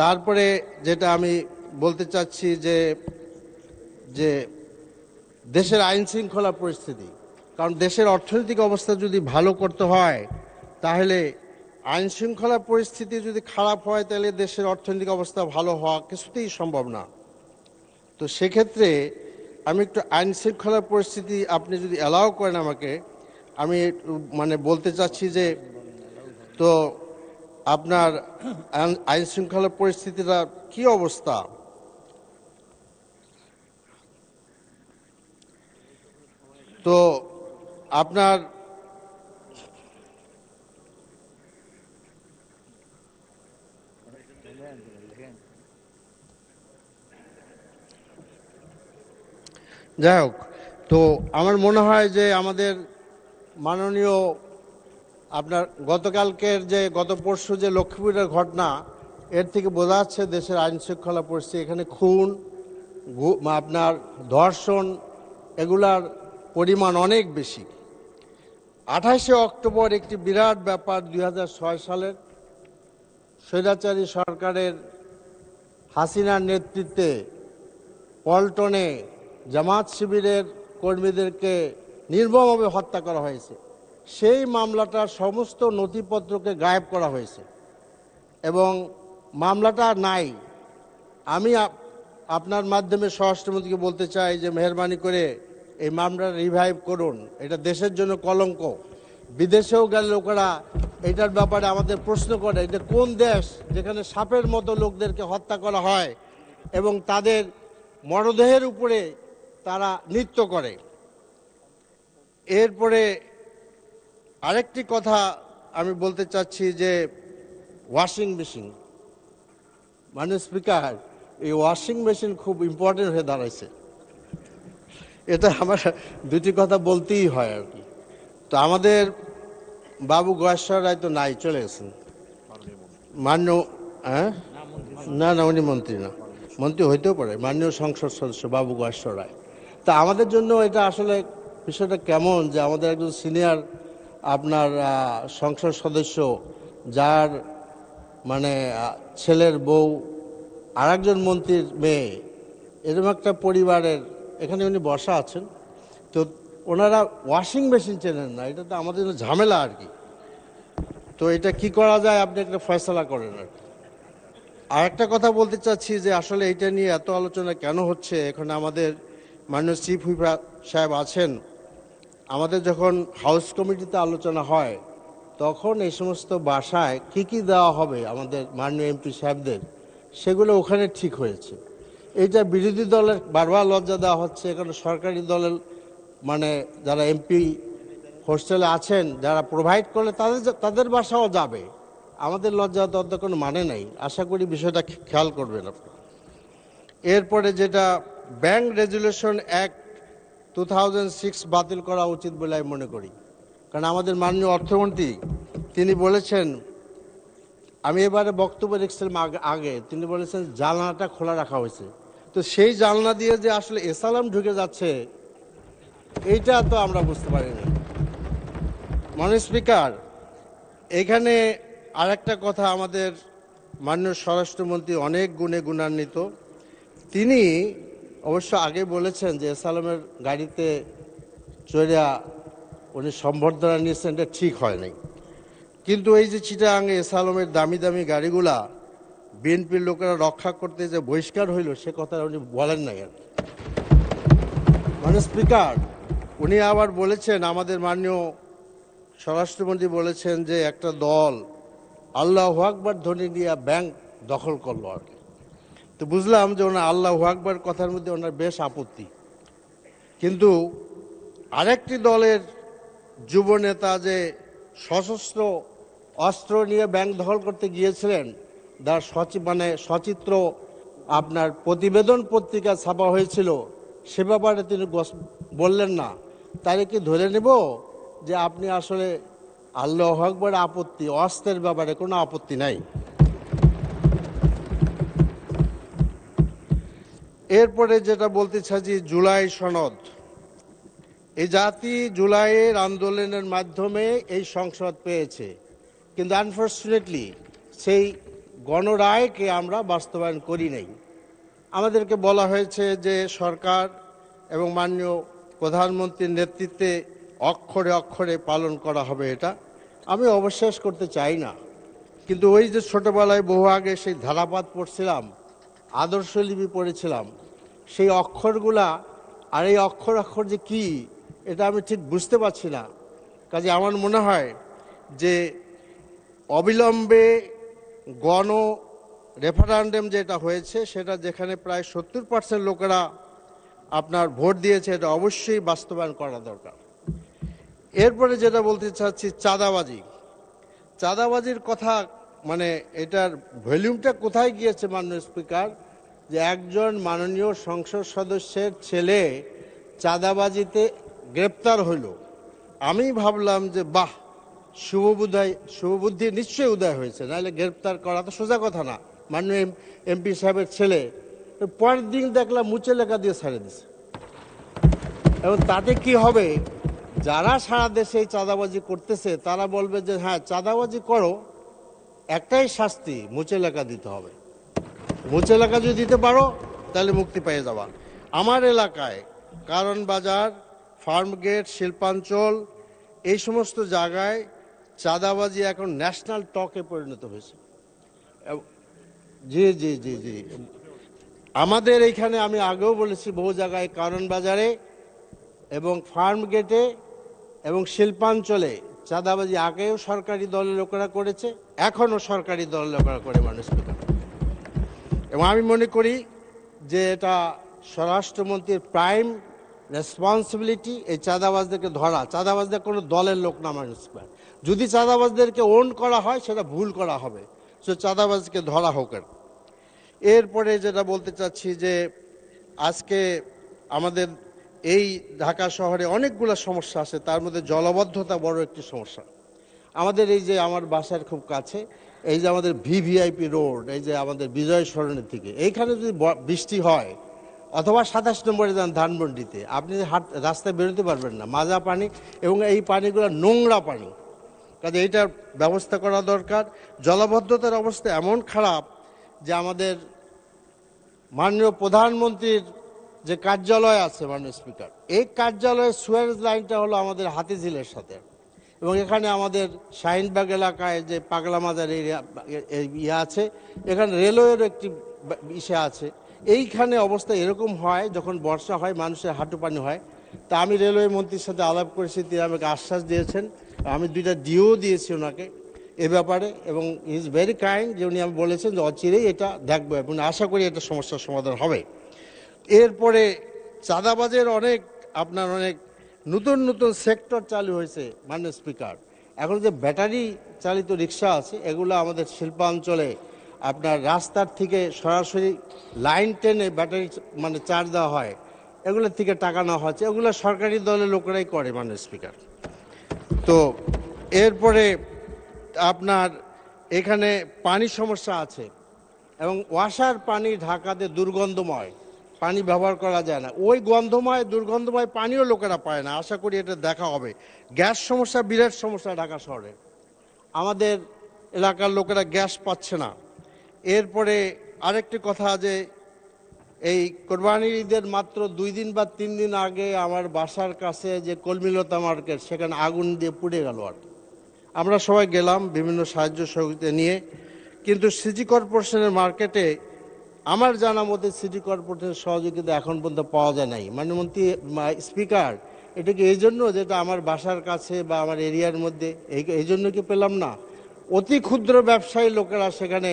তারপরে যেটা আমি বলতে চাচ্ছি যে যে দেশের আইন শৃঙ্খলা পরিস্থিতি, কারণ দেশের অর্থনৈতিক অবস্থা যদি ভালো করতে হয়, তাহলে আইন শৃঙ্খলা পরিস্থিতি যদি খারাপ হয়, তাহলে দেশের অর্থনৈতিক অবস্থা ভালো হওয়া কিছুতেই সম্ভব না। তো সেক্ষেত্রে আমি একটু আইন শৃঙ্খলা পরিস্থিতি আপনি যদি অ্যালাউ করেন আমাকে, আমি মানে বলতে চাচ্ছি যে তো আপনার আইন শৃঙ্খলা পরিস্থিতিটা কি অবস্থা? তো আপনার যাই হোক, তো আমার মনে হয় যে আমাদের মাননীয় আপনার গত পরশু যে লক্ষ্মীপুরের ঘটনা, এর থেকে বোঝা যাচ্ছে দেশের আইন শৃঙ্খলা পরিস্থিতি। এখানে খুন, আপনার ধর্ষণ, এগুলার পরিমাণ অনেক বেশি। 28শে অক্টোবর একটি বিরাট ব্যাপার, 2006 সালের স্বৈরাচারী সরকারের হাসিনার নেতৃত্বে পল্টনে জামাত শিবিরের কর্মীদেরকে নির্মমভাবে হত্যা করা হয়েছে। সেই মামলাটার সমস্ত নথিপত্রকে গায়েব করা হয়েছে এবং মামলাটা নাই। আমি আপনার মাধ্যমে স্বরাষ্ট্রমন্ত্রীকে বলতে চাই যে মেহেরবানি করে এই মামলাটা রিভাইভ করুন। এটা দেশের জন্য কলঙ্ক। বিদেশেও গেলে লোকেরা এটার ব্যাপারে আমাদের প্রশ্ন করে, এটা কোন দেশ যেখানে সাপের মতো লোকদেরকে হত্যা করা হয় এবং তাদের মরদেহের উপরে তারা নৃত্য করে। এরপরে আরেকটি কথা আমি বলতে চাচ্ছি যে ওয়াশিং মেশিন। মাননীয় স্পিকার, এই ওয়াশিং মেশিন খুব ইম্পর্টেন্ট হয়ে দাঁড়াইছে। এটা আমার দুটি কথা বলতেই হয় আর কি। তো আমাদের বাবু গয়েশ্বর রায় তো নাই, চলে গেছেন। না উনি মন্ত্রী না, মন্ত্রী হইতেও পারে, মাননীয় সংসদ সদস্য বাবু গয়েশ্বর রায়। তা আমাদের জন্য এটা আসলে বিষয়টা কেমন যে আমাদের একজন সিনিয়র আপনার সংসদ সদস্য, যার মানে ছেলের বউ আরেকজন মন্ত্রীর মেয়ে, এরকম একটা পরিবারের এখানে উনি বসা আছেন, তো ওনারা ওয়াশিং মেশিন চেনেন না। এটা তো আমাদের জন্য ঝামেলা আর কি। তো এটা কি করা যায়, আপনি একটা ফয়সালা করেন আর কি। আর একটা কথা বলতে চাচ্ছি যে আসলে এটা নিয়ে এত আলোচনা কেন হচ্ছে। এখানে আমাদের মাননীয় চিফ হুইপ সাহেব আছেন। আমাদের যখন হাউস কমিটিতে আলোচনা হয়, তখন এই সমস্ত বাসায় কি দেওয়া হবে আমাদের মাননীয় এমপি সাহেবদের, সেগুলো ওখানে ঠিক হয়েছে। এইটা বিরোধী দলের বারবার লজ্জা দেওয়া হচ্ছে। এখানে সরকারি দলের মানে যারা এমপি হোস্টেলে আছেন, যারা প্রোভাইড করলে তাদের বাসাও যাবে। আমাদের লজ্জা দেওয়ার কোনো মানে নাই। আশা করি বিষয়টা খেয়াল করবেন আপনি। এরপরে যেটা ব্যাংক রেজুলেশন অ্যাক্ট 2006 বাতিল করা উচিত বলে আমি মনে করি। কারণ আমাদের মাননীয় অর্থমন্ত্রী তিনি বলেছেন, আমি এবারে বক্তব্য দেখছিলাম আগে, তিনি বলেছেন জানলাটা খোলা রাখা হয়েছে। তো সেই জানলা দিয়ে যে আসলে এসালাম ঢুকে যাচ্ছে, এইটা তো আমরা বুঝতে পারিনি। মাননীয় স্পিকার, এখানে আরেকটা কথা, আমাদের মাননীয় স্বরাষ্ট্রমন্ত্রী অনেক গুণে গুণান্বিত। তিনি অবশ্য আগে বলেছেন যে এসালামের গাড়িতে চড়িয়া উনি সম্বর্ধনা নিয়েছেন, এটা ঠিক হয় নাই। কিন্তু এই যে চিটাগাঙে এসালামের দামি দামি গাড়িগুলা বিএনপির লোকেরা রক্ষা করতে যে বহিষ্কার হইল, সে কথা উনি বলেন নাই আর। মানে স্পিকার, উনি আবার বলেছেন, আমাদের মাননীয় স্বরাষ্ট্রমন্ত্রী বলেছেন যে একটা দল আল্লাহু আকবার ধ্বনি দিয়ে ব্যাংক দখল করলো আর কি। তো বুঝলাম যে ওনার আল্লাহু আকবার কথার মধ্যে ওনার বেশ আপত্তি। কিন্তু আরেকটি দলের যুব নেতা যে সশস্ত্র অস্ত্র নিয়ে ব্যাংক দখল করতে গিয়েছিলেন, তার সচিত্র আপনার প্রতিবেদন পত্রিকা ছাপা হয়েছিল সে ব্যাপারে তিনি বললেন না, তাহলে কি ধরে নেব যে আপনি আসলে আল্লাহু আকবার আপত্তি, অস্ত্রের ব্যাপারে কোনো আপত্তি নাই? এরপরে যেটা বলতে চাইছি, জুলাই সনদ। এই জাতি জুলাইয়ের আন্দোলনের মাধ্যমে এই সংসদ পেয়েছে, কিন্তু আনফর্চুনেটলি সেই গণরায়কে আমরা বাস্তবায়ন করি নাই। আমাদেরকে বলা হয়েছে যে সরকার এবং মাননীয় প্রধানমন্ত্রীর নেতৃত্বে অক্ষরে অক্ষরে পালন করা হবে। এটা আমি অবিশ্বাস করতে চাই না, কিন্তু ওই যে ছোটবেলায় বহু আগে সেই ধারাপাত পড়ছিলাম, আদর্শলিপি পড়েছিলাম, সেই অক্ষরগুলা আর এই অক্ষর অক্ষর যে কি এটা আমি ঠিক বুঝতে পারছি না। কাজে আমার মনে হয় যে অবিলম্বে গণ রেফারেন্ডাম যেটা হয়েছে সেটা যেখানে প্রায় 70% লোকেরা আপনার ভোট দিয়েছে, এটা অবশ্যই বাস্তবায়ন করা দরকার। এরপরে যেটা বলতে চাচ্ছি, চাঁদাবাজি। চাঁদাবাজির কথা মানে এটার ভলিউমটা কোথায় গিয়েছে মাননীয় স্পিকার, যে একজন মাননীয় সংসদ সদস্যের ছেলে চাঁদাবাজিতে গ্রেপ্তার হইল। আমি ভাবলাম যে বাহ, শুভবুদ্ধি নিশ্চয়ই উদয় হয়েছে, নাহলে গ্রেপ্তার করা তো সোজা কথা না। মাননীয় এমপি সাহেবের ছেলে পরের দিন দেখলাম মুচে লেখা দিয়ে ছাড়ে দিছে। এবং তাতে কি হবে, যারা সারা দেশে এই চাঁদাবাজি করতেছে তারা বলবে যে হ্যাঁ চাঁদাবাজি করো, একটাই শাস্তি, মুচে লেখা দিতে হবে। মুচে লেখা যদি দিতে পারো তাহলে মুক্তি পেয়ে যাবা। আমার এলাকায় কারণ বাজার, ফার্মগেট, শিল্পাঞ্চল, এই সমস্ত জায়গায় চাঁদাবাজি এখন ন্যাশনাল টকে পরিণত হয়েছে। জি জি জি জি আমাদের এইখানে আমি আগেও বলেছি, বহু জায়গায় কারণ বাজারে এবং ফার্মগেটে এবং শিল্পাঞ্চলে চাঁদাবাজি আগেও সরকারি দলের লোকেরা করেছে, এখনও সরকারি দলের লোকেরা করে মানুষ। এবং আমি মনে করি যে এটা স্বরাষ্ট্রমন্ত্রীর প্রাইম রেসপন্সিবিলিটি এই চাঁদাবাজদেরকে ধরা। চাঁদাবাজদের কোনো দলের লোক না মানুষ। যদি চাঁদাবাজদেরকে ওন করা হয় সেটা ভুল করা হবে, সে চাঁদাবাজকে ধরা হোক। এরপরে যেটা বলতে চাচ্ছি যে আজকে আমাদের এই ঢাকা শহরে অনেকগুলো সমস্যা আছে, তার মধ্যে জলবদ্ধতা বড় একটি সমস্যা। আমাদের এই যে আমার বাসার খুব কাছে এই যে আমাদের ভিভিআইপি রোড, এই যে আমাদের বিজয় সরণির থেকে এইখানে যদি বৃষ্টি হয়, অথবা 27 নম্বরে যান ধানমন্ডিতে, আপনি রাস্তায় বেরোতে পারবেন না, মাজা পানি, এবং এই পানিগুলো নোংরা পানি। কাজে এইটার ব্যবস্থা করা দরকার। জলবদ্ধতার অবস্থা এমন খারাপ যে আমাদের মাননীয় প্রধানমন্ত্রীর যে কার্যালয় আছে মাননীয় স্পিকার, এই কার্যালয়ের সুয়ারেজ লাইনটা হলো আমাদের হাতিঝিলের সাথে, এবং এখানে আমাদের শাহিনবাগ এলাকায় যে পাগলা মাজার ইয়ে আছে, এখানে রেলওয়ের একটি ইসে আছে। এইখানে অবস্থা এরকম হয়, যখন বর্ষা হয় মানুষের হাঁটু পানি হয়। তা আমি রেলওয়ে মন্ত্রীর সাথে আলাপ করেছি, তিনি আমাকে আশ্বাস দিয়েছেন, আমি 2টা ডিও দিয়েছি ওনাকে এ ব্যাপারে, এবং হি ইজ ভেরি কাইন্ড, যে উনি আমি বলেছেন যে অচিরেই এটা দেখবো এবং আশা করি এটা সমস্যার সমাধান হবে। এরপরে চাঁদাবাজের অনেক নতুন নতুন সেক্টর চালু হয়েছে মাননীয় স্পিকার। এখন যে ব্যাটারি চালিত রিক্সা আছে, এগুলো আমাদের শিল্পাঞ্চলে আপনার রাস্তার থেকে সরাসরি লাইন টেনে ব্যাটারি চার্জ দেওয়া হয়, এগুলোর থেকে টাকা নেওয়া হচ্ছে। এগুলো সরকারি দলের লোকেরাই করে মাননীয় স্পিকার। তো এরপরে আপনার এখানে পানির সমস্যা আছে, এবং ওয়াসার পানি ঢাকাতে দুর্গন্ধময়, পানি ব্যবহার করা যায় না। ওই দুর্গন্ধময় পানিও লোকেরা পায় না। আশা করি এটা দেখা হবে। গ্যাস সমস্যা বিরাট সমস্যা ঢাকা শহরে, আমাদের এলাকার লোকেরা গ্যাস পাচ্ছে না। এরপরে আরেকটি কথা, যে এই কোরবানির ঈদের মাত্র 2 দিন বা 3 দিন আগে আমার বাসার কাছে যে কলমিলতা মার্কেট, সেখানে আগুন দিয়ে পুড়ে গেল। আর আমরা সবাই গেলাম বিভিন্ন সাহায্য সহযোগিতা নিয়ে, কিন্তু সিটি কর্পোরেশনের মার্কেটে আমার জানা মতে সিটি কর্পোরেশনের সহযোগিতা এখন পর্যন্ত পাওয়া যায় নাই। মাননীয় স্পিকার, এটা কি এই জন্য যেটা আমার বাসার কাছে বা আমার এরিয়ার মধ্যে, এই জন্য কি পেলাম না? অতি ক্ষুদ্র ব্যবসায়ী লোকেরা সেখানে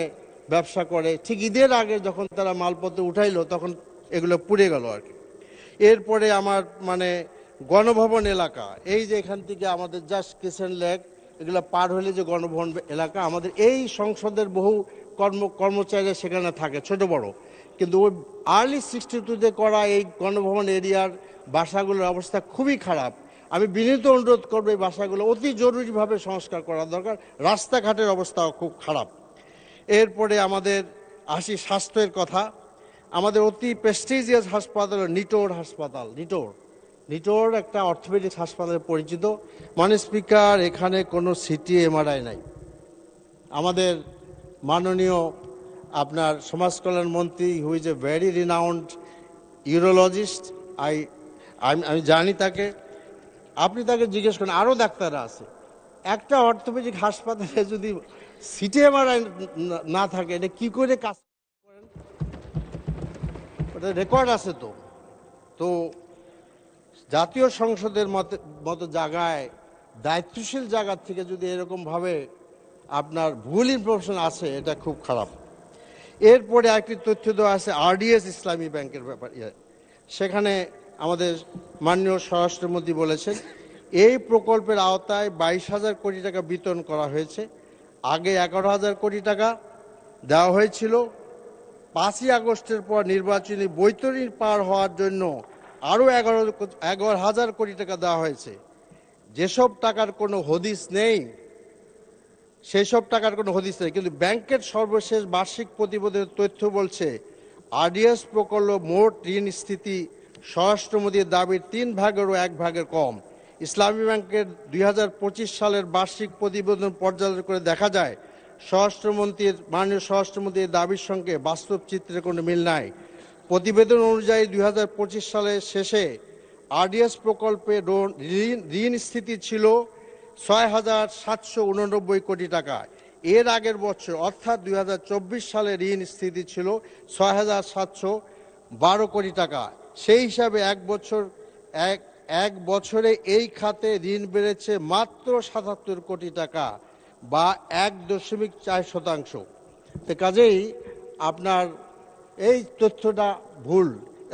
ব্যবসা করে, ঠিক ঈদের আগে যখন তারা মালপত্র উঠাইলো তখন এগুলো পুড়ে গেল আর কি। এরপরে আমার গণভবন এলাকা, এই যে এখান থেকে আমাদের জাস্ট কিচেন লেক, এগুলো পার হলে যে গণভবন এলাকা, আমাদের এই সংসদের বহু কর্মচারীরা সেখানে থাকে ছোট বড়, কিন্তু ওই আর্লি 62-তে করা এই গণভবন এরিয়ার বাসাগুলোর অবস্থা খুবই খারাপ। আমি বিনীত অনুরোধ করবো এই বাসাগুলো অতি জরুরিভাবে সংস্কার করা দরকার। রাস্তাঘাটের অবস্থাও খুব খারাপ। এরপরে আমাদের আসি স্বাস্থ্যের কথা। আমাদের অতি প্রেস্টিজিয়াস হাসপাতাল নিটোর হাসপাতাল। নিটোর একটা অর্থোপেডিক হাসপাতালে পরিচিত। মাননীয় স্পিকার, এখানে কোনো সিটি এমআরআই নাই। আমাদের মাননীয় আপনার সমাজ কল্যাণ মন্ত্রী, who is a very renowned urologist, আমি জানি তাকে, আপনি তাকে জিজ্ঞেস করেন, আরও ডাক্তাররা আছে। একটা অর্থোপেডিক হাসপাতালে যদি সিটি এমআরআই না থাকে, এটা কী করে কাজ করেন? ওটা রেকর্ড আছে তো। তো জাতীয় সংসদের মতো জায়গায়, দায়িত্বশীল জায়গা থেকে যদি এরকমভাবে আপনার ভুল ইনফরমেশন আসে, এটা খুব খারাপ। এরপরে একটি তথ্য দেওয়া আছে আরডিএস ইসলামী ব্যাংকের ব্যাপারে। সেখানে আমাদের মাননীয় স্বরাষ্ট্রমন্ত্রী বলেছেন এই প্রকল্পের আওতায় 22,000 কোটি টাকা বিতরণ করা হয়েছে। আগে 11,000 কোটি টাকা দেওয়া হয়েছিল। 5ই আগস্টের পর নির্বাচনী বৈতরণী পার হওয়ার জন্য আরও 11,000 কোটি টাকা দেওয়া হয়েছে। যেসব টাকার কোনো হদিস নেই, সেই সব টাকার কোনো হদিস নেই, কিন্তু ব্যাংকের সর্বশেষ বার্ষিক প্রতিবেদনের তথ্য বলছে আরডিএস প্রকল্প মোট ঋণ স্থিতি স্বরাষ্ট্রমন্ত্রীর দাবির 3 ভাগেরও 1 ভাগের কম। ইসলামী ব্যাংকের 2025 সালের বার্ষিক প্রতিবেদন পর্যালোচনা করে দেখা যায় মাননীয় স্বরাষ্ট্রমন্ত্রীর দাবির সঙ্গে বাস্তব চিত্রের কোনো মিল নাই। প্রতিবেদন অনুযায়ী 2025 সালের শেষে আরডিএস প্রকল্পে ঋণ স্থিতি ছিল 6,789 কোটি টাকা। এর আগের বছর অর্থাৎ 2024 সালে ঋণ স্থিতি ছিল 6,712 কোটি টাকা। সেই হিসাবে এক বছরে এই খাতে ঋণ বেড়েছে মাত্র 77 কোটি টাকা বা 1.4%। তো কাজেই আপনার এই তথ্যটা ভুল।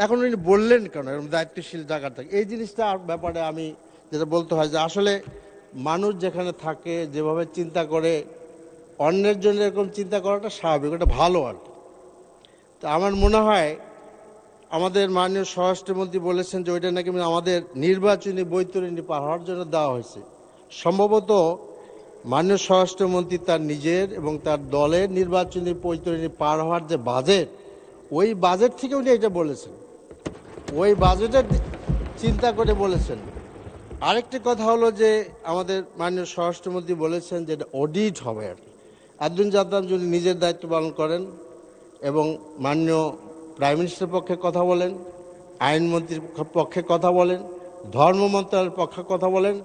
এখন উনি বললেন কেন এরকম দায়িত্বশীল জায়গা থেকে? এই জিনিসটার ব্যাপারে আমি যেটা বলতে হয় যে আসলে মানুষ যেখানে থাকে যেভাবে চিন্তা করে, অন্যের জন্য এরকম চিন্তা করাটা স্বাভাবিক, ওটা ভালো আর কি। তো আমার মনে হয় আমাদের মাননীয় স্বরাষ্ট্রমন্ত্রী বলেছেন যে ওইটা নাকি আমাদের নির্বাচনী বৈতরণী পার হওয়ার জন্য দেওয়া হয়েছে। সম্ভবত মাননীয় স্বরাষ্ট্রমন্ত্রী তার নিজের এবং তার দলের নির্বাচনী বৈতরণী পার হওয়ার যে বাজেট, ওই বাজেট থেকে উনি এটা বলেছেন, ওই বাজেটের চিন্তা করে বলেছেন। আরেকটি কথা হলো যে আমাদের মাননীয় স্বরাষ্ট্রমন্ত্রী বলেছেন যে এটা অডিট হবে আর কি। আব্দুল জাদ্দান যদি নিজের দায়িত্ব পালন করেন এবং মাননীয় প্রাইম মিনিস্টারের পক্ষে কথা বলেন, আইনমন্ত্রীর পক্ষে কথা বলেন, ধর্ম মন্ত্রণালয়ের পক্ষে কথা বলেন,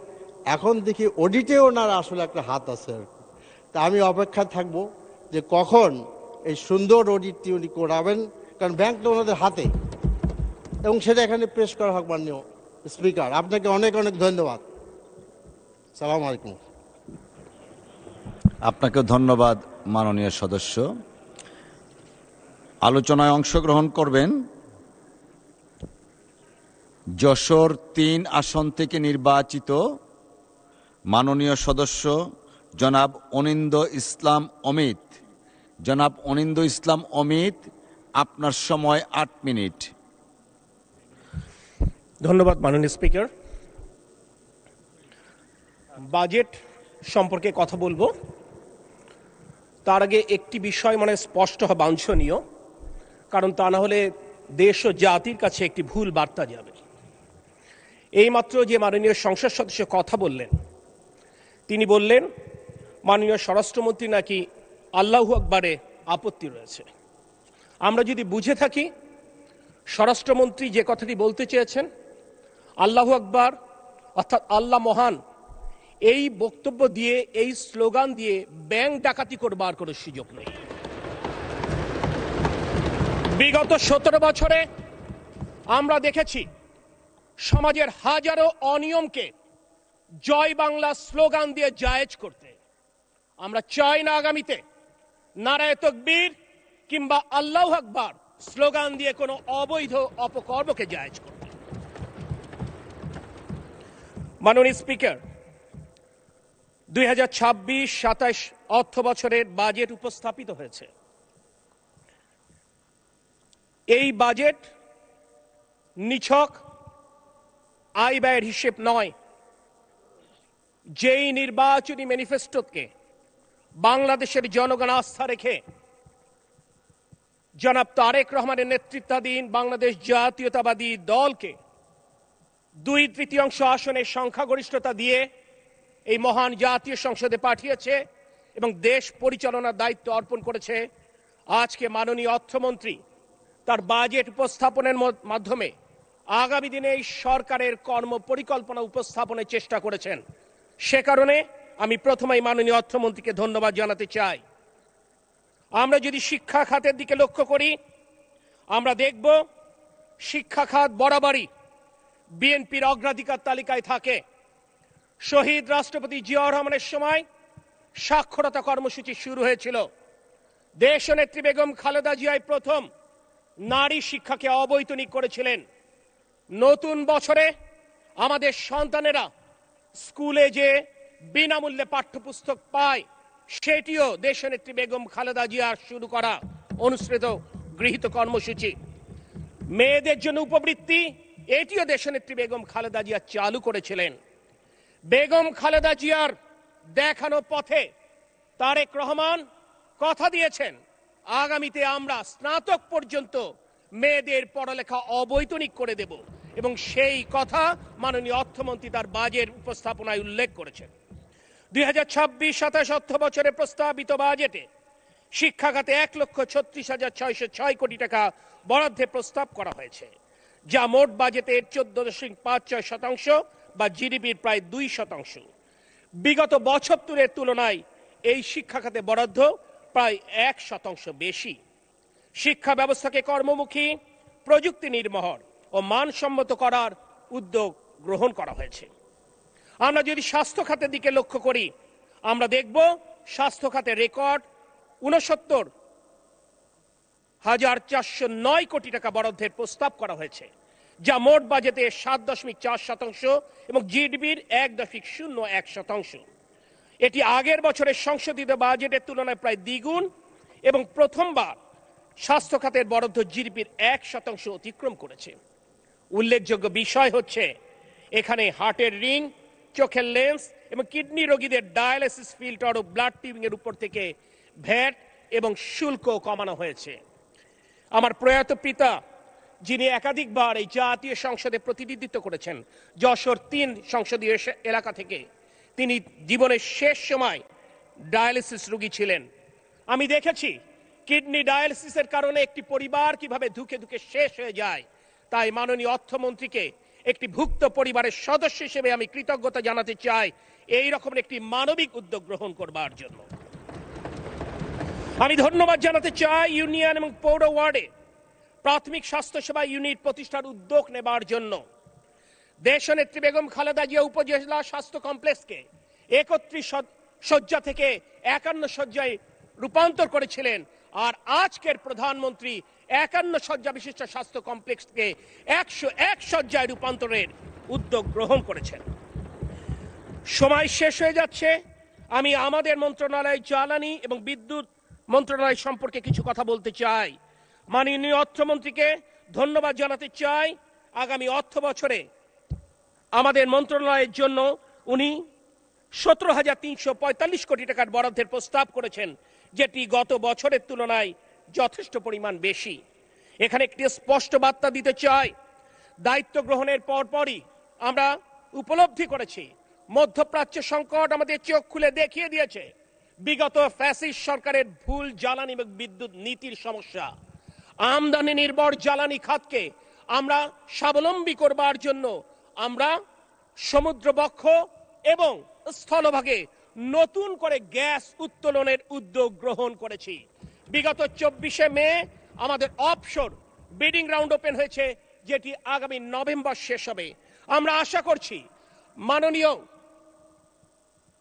এখন দেখি অডিটেও ওনার আসলে একটা হাত আছে আর কি। তা আমি অপেক্ষায় থাকব যে কখন এই সুন্দর অডিটটি উনি করাবেন, কারণ ব্যাংকটা ওনাদের হাতে, এবং সেটা এখানে পেশ করা হোক। মাননীয় স্পিকার, আপনাকে অনেক অনেক ধন্যবাদ। সালাম আলাইকুম। আপনাকে ধন্যবাদ মাননীয় সদস্য। আলোচনায় অংশগ্রহণ করবেন যশোর 3 আসন থেকে নির্বাচিত মাননীয় সদস্য জনাব অনিন্দ্য ইসলাম অমিত। জনাব অনিন্দ্য ইসলাম অমিত, আপনার সময় 8 মিনিট। ধন্যবাদ মাননীয় স্পিকার। বাজেট সম্পর্কে কথা বলবো, তার আগে একটি বিষয় মানে স্পষ্ট হওয়া বাঞ্ছনীয়, কারণ তা না হলে দেশ ও জাতির কাছে একটি ভুল বার্তা যাবে। এইমাত্র যে মাননীয় সংসদ সদস্য কথা বললেন, তিনি বললেন মাননীয় স্বরাষ্ট্রমন্ত্রী নাকি আল্লাহু আকবারে আপত্তি রয়েছে। আমরা যদি বুঝে থাকি স্বরাষ্ট্রমন্ত্রী যে কথাটি বলতে চেয়েছেন, আল্লাহু আকবার অর্থাৎ আল্লাহ মহান, এই বক্তব্য দিয়ে, এই স্লোগান দিয়ে ব্যাংক ডাকাতি করবার কোনো সুযোগ নেই। বিগত 17 বছরে আমরা দেখেছি সমাজের হাজারো অনিয়মকে জয় বাংলা স্লোগান দিয়ে জায়েজ করতে। আমরা চাই না আগামীতে নারায়ে তাকবীর কিংবা আল্লাহু আকবার স্লোগান দিয়ে কোনো অবৈধ অপকর্মকে জায়েজ করতে। মাননীয় স্পিকার, 2026-27 অর্থ বছরের বাজেট উপস্থাপিত হয়েছে। এই বাজেট নিছক আয় ব্যয়ের হিসেব নয়। যেই নির্বাচনী ম্যানিফেস্টোকে বাংলাদেশের জনগণ আস্থা রেখে জনাব তারেক রহমানের নেতৃত্বাধীন বাংলাদেশ জাতীয়তাবাদী দলকে 2/3 আসনের সংখ্যাগরিষ্ঠতা দিয়ে এই মহান জাতীয় সংসদে পাঠিয়েছে এবং দেশ পরিচালনার দায়িত্ব অর্পণ করেছে, আজকে মাননীয় অর্থমন্ত্রী তার বাজেট উপস্থাপনের মাধ্যমে আগামী দিনে এই সরকারের কর্ম পরিকল্পনা উপস্থাপনের চেষ্টা করেছেন। সে কারণে আমি প্রথমেই মাননীয় অর্থমন্ত্রীকে ধন্যবাদ জানাতে চাই। আমরা যদি শিক্ষা খাতের দিকে লক্ষ্য করি, আমরা দেখব শিক্ষা খাত বরাবরই বিএনপির অগ্রাধিকার তালিকায় থাকে। শহীদ রাষ্ট্রপতি জিয়াউর রহমানের সময় সাক্ষরতা কর্মসূচি শুরু হয়েছিল। দেশনেত্রী বেগম খালেদা জিয়াই প্রথম নারী শিক্ষাকে অবৈতনিক করেছিলেন। নতুন বছরে আমাদের সন্তানেরা স্কুলে যে বিনামূল্যে পাঠ্যপুস্তক পায়, সেটিও দেশনেত্রী বেগম খালেদা জিয়ার শুরু করা অনুসৃত গৃহীত কর্মসূচি। মেয়েদের জন্য উপবৃত্তি, এটিও দেশনেত্রী বেগম খালেদা জিয়া চালু করেছিলেন। বেগম খালেদা জিয়ার দেখানো পথে তারেক রহমান কথা দিয়েছেন, আগামীতে আমরা স্নাতক পর্যন্ত মেয়েদের পড়ালেখা অবৈতনিক করে দেব এবং সেই কথা মাননীয় অর্থমন্ত্রী তার বাজেট উপস্থাপনায় উল্লেখ করেছেন। 2026-27 অর্থ বছরে প্রস্তাবিত বাজেটে শিক্ষা খাতে 1,36,606 কোটি টাকা বরাদ্দের প্রস্তাব করা হয়েছে, যা মোট বাজেটের 14.56% বা জিডিপির প্রায় 2%। বিগত বছর তুলের তুলনায় এই শিক্ষা খাতে বরাদ্দ প্রায় 1% বেশি। শিক্ষা ব্যবস্থাকে কর্মমুখী, প্রযুক্তি নির্ভর ও মানসম্মত করার উদ্যোগ গ্রহণ করা হয়েছে। আমরা যদি স্বাস্থ্য খাতের দিকে লক্ষ্য করি, আমরা দেখব স্বাস্থ্য খাতে রেকর্ড 69,409 কোটি টাকা বরাদ্দের প্রস্তাব করা হয়েছে, যা মোট বাজেটের 7.4% এবং জিডিপির 1.01%। এটি আগের বছরের সংশোধিত বাজেটের তুলনায় প্রায় দ্বিগুণ এবং প্রথমবার স্বাস্থ্য খাতের বরাদ্দ জিডিপির 1% অতিক্রম করেছে। উল্লেখযোগ্য বিষয় হচ্ছে এখানে হার্টের রিং, চোখের লেন্স এবং কিডনি রোগীদের ডায়ালিসিস ফিল্টার ও ব্লাড টিউবিং এর উপর থেকে ভ্যাট এবং শুল্ক কমানো হয়েছে। আমার প্রয়াত পিতা, যিনি একাধিকবার এই জাতীয় সংসদে প্রতিনিধিত্ব করেছেন যশোর 3 সংসদীয় এলাকা থেকে, তিনি জীবনের শেষ সময় ডায়ালিসিস রোগী ছিলেন। আমি দেখেছি কিডনি ডায়ালিসিসের কারণে একটি পরিবার কিভাবে ধুকে ধুকে শেষ হয়ে যায়। তাই মাননীয় অর্থমন্ত্রীকে একটি ভুক্ত পরিবারের সদস্য হিসেবে আমি কৃতজ্ঞতা জানাতে চাই এই রকমের একটি মানবিক উদ্যোগ গ্রহণ করবার জন্য। আমি ধন্যবাদ জানাতে চাই ইউনিয়ন এবং পৌর ওয়ার্ডে প্রাথমিক স্বাস্থ্যসেবা ইউনিট প্রতিষ্ঠার উদ্যোগ নেবার জন্য। দেশনেত্রী বেগম খালেদা জিয়া উপজেলা স্বাস্থ্য কমপ্লেক্সকে 31 শয্যা থেকে 51 শয্যায় রূপান্তর করেছিলেন, আর আজকের প্রধানমন্ত্রী 51 শয্যা বিশিষ্ট স্বাস্থ্য কমপ্লেক্সকে 101 শয্যায় রূপান্তরের উদ্যোগ গ্রহণ করেছেন। সময় শেষ হয়ে যাচ্ছে, আমি আমাদের মন্ত্রণালয় জ্বালানি এবং বিদ্যুৎ মন্ত্রণালয় সম্পর্কে কিছু কথা বলতে চাই। মাননীয় অর্থমন্ত্রীকে ধন্যবাদ জানাতে চাই। আগামী অর্থ বছরে আমাদের মন্ত্রণালয়ের জন্য উনি 17,345 কোটি টাকার বরাদ্দের প্রস্তাব করেছেন, যেটি গত বছরের তুলনায় যথেষ্ট পরিমাণ বেশি। এখানে একটি স্পষ্ট বার্তা দিতে চাই, দায়িত্ব গ্রহণের পরপরই আমরা উপলব্ধি করেছি মধ্যপ্রাচ্য সংকট আমাদের চোখ খুলে দেখিয়ে দিয়েছে বিগত ফ্যাসিস্ট সরকারের ভুল জ্বালানি এবং বিদ্যুৎ নীতির সমস্যা। আমদানি নির্ভর জ্বালানি খাতকে আমরা স্বাবলম্বী করবার জন্য আমরা সমুদ্রবক্ষ এবং স্থলভাগে নতুন করে গ্যাস উত্তোলনের উদ্যোগ গ্রহণ করেছি। বিগত 24শে মে আমাদের অফশোর বিডিং রাউন্ড ওপেন হয়েছে, যেটি আগামী নভেম্বর শেষ হবে। আমরা আশা করছি মাননীয়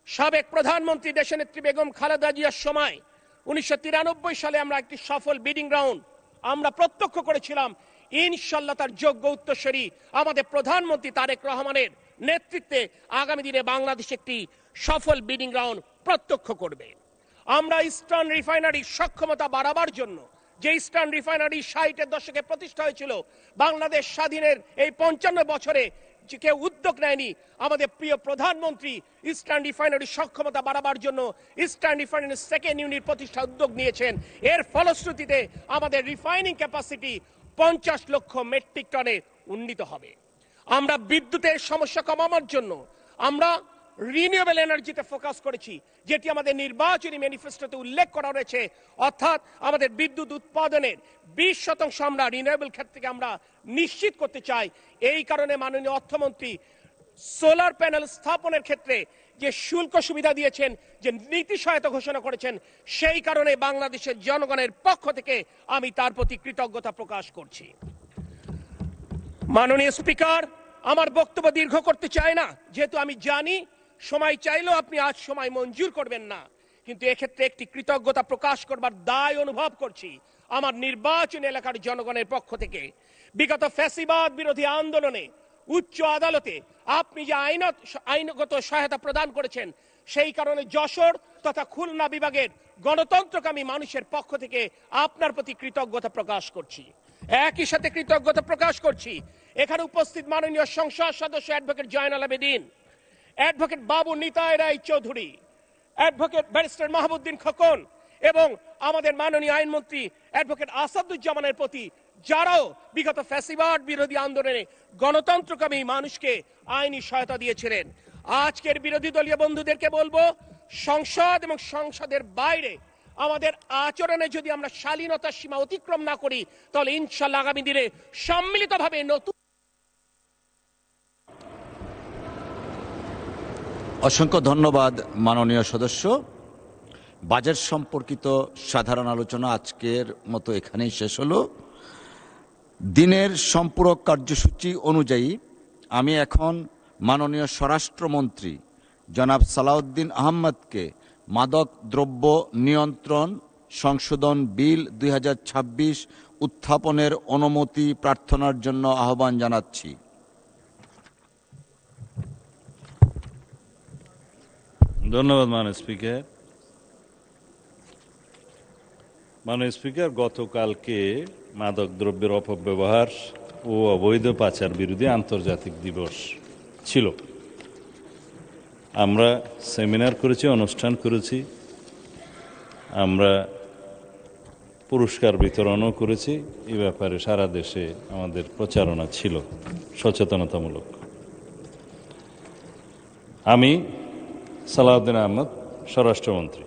সাবেক প্রধানমন্ত্রী দেশনেত্রী বেগম খালেদা জিয়ার সময় 1993 সালে আমরা একটি সফল বিডিং রাউন্ড আমরা প্রত্যক্ষ করেছিলাম। ইনশাল্লাহ তার যোগ্য উত্তরসূরি আমাদের প্রধানমন্ত্রী তারেক রহমানের নেতৃত্বে আগামী দিনে বাংলাদেশ একটি সফল বিডিং রাউন্ড প্রত্যক্ষ করবে। আমরা ইস্টার্ন রিফাইনারির সক্ষমতা বাড়াবার জন্য যে ইস্টার্ন রিফাইনারি 60-এর দশকে প্রতিষ্ঠা হয়েছিল, বাংলাদেশ স্বাধীনের এই 55 বছরে যে কেউ উদ্যোগ নেয়নি। আমাদের প্রিয় প্রধানমন্ত্রী ইস্টার্ন রিফাইনারি সক্ষমতা বাড়াবার জন্য ইস্টার্ন রিফাইনারি সেকেন্ড ইউনিট প্রতিষ্ঠা উদ্যোগ নিয়েছেন। এর ফলশ্রুতিতে আমাদের রিফাইনিং ক্যাপাসিটি 50 লক্ষ মেট্রিক টনে উন্নীত হবে। আমরা বিদ্যুতের সমস্যা কমানোর জন্য আমরা রিনিউয়েবল এনার্জিতে ফোকাস করেছি, যেটি আমাদের নির্বাচনী ম্যানিফেস্টোতে উল্লেখ করা রয়েছে। অর্থাৎ আমাদের বিদ্যুৎ উৎপাদনের 20% আমরা রিনিউয়েবল ক্ষেত্রে আমরা নিশ্চিত করতে চাই। এই কারণে মাননীয় অর্থমন্ত্রী সোলার প্যানেল স্থাপনের ক্ষেত্রে যে শুল্ক সুবিধা দিয়েছেন, যে নীতি সহায়তা ঘোষণা করেছেন, সেই কারণে বাংলাদেশের জনগণের পক্ষ থেকে আমি তার প্রতি কৃতজ্ঞতা প্রকাশ করছি। মাননীয় স্পিকার, আমার বক্তব্য দীর্ঘ করতে চাই না, যেহেতু আমি জানি সময় চাইলেও আপনি আজ সময় মঞ্জুর করবেন না, কিন্তু এক্ষেত্রে একটি কৃতজ্ঞতা প্রকাশ করবার দায় অনুভব করছি আমার নির্বাচনী এলাকার জনগণের পক্ষ থেকে। বিগত ফ্যাসিবাদ বিরোধী আন্দোলনে উচ্চ আদালতে আপনি যে আইনগত সহায়তা প্রদান করেছেন, সেই কারণে যশোর তথা খুলনা বিভাগের গণতন্ত্রকামী মানুষের পক্ষ থেকে আপনার প্রতি কৃতজ্ঞতা প্রকাশ করছি। একই সাথে কৃতজ্ঞতা প্রকাশ করছি এখানে উপস্থিত মাননীয় সংসদ সদস্য অ্যাডভোকেট জয়নাল আবেদিন, অ্যাডভোকেট বাবু নিতাই রায় চৌধুরী, অ্যাডভোকেট ব্যারিস্টার মাহবুদ্দিন খোকন এবং আমাদের মাননীয় আইনমন্ত্রী অ্যাডভোকেট আসাদুজ্জামানের প্রতি, যারাও বিগত ফ্যাসিবাদ বিরোধী আন্দোলনে গণতন্ত্রকামী মানুষকে আইনি সহায়তা দিয়েছিলেন। আজকের বিরোধী দলীয় বন্ধুদেরকে বলবো, সংসদ এবং সংসদের বাইরে আমাদের আচরণে যদি আমরা শালীনতার সীমা অতিক্রম না করি, তাহলে ইনশাআল্লাহ আগামী দিনে সম্মিলিতভাবে নতুন। অসংখ্য ধন্যবাদ মাননীয় সদস্য। বাজেট সম্পর্কিত সাধারণ আলোচনা আজকের মতো এখানেই শেষ হলো। দিনের সম্পূরক কার্যসূচি অনুযায়ী আমি এখন মাননীয় স্বরাষ্ট্রমন্ত্রী জনাব সালাউদ্দিন আহমদকে মাদক দ্রব্য নিয়ন্ত্রণ সংশোধন বিল 2026 উত্থাপনের অনুমতি প্রার্থনার জন্য আহ্বান জানাচ্ছি। ধন্যবাদ মাননীয় স্পিকার। মাননীয় স্পিকার, গতকালকে মাদক দ্রব্যের অপব্যবহার ও অবৈধ পাচার বিরোধী আন্তর্জাতিক দিবস ছিল। আমরা সেমিনার করেছি, অনুষ্ঠান করেছি, আমরা পুরস্কার বিতরণও করেছি। এই ব্যাপারে সারা দেশে আমাদের প্রচারণা ছিল সচেতনতামূলক। আমি সালাউদ্দিন আহমদ, স্বরাষ্ট্রমন্ত্রী,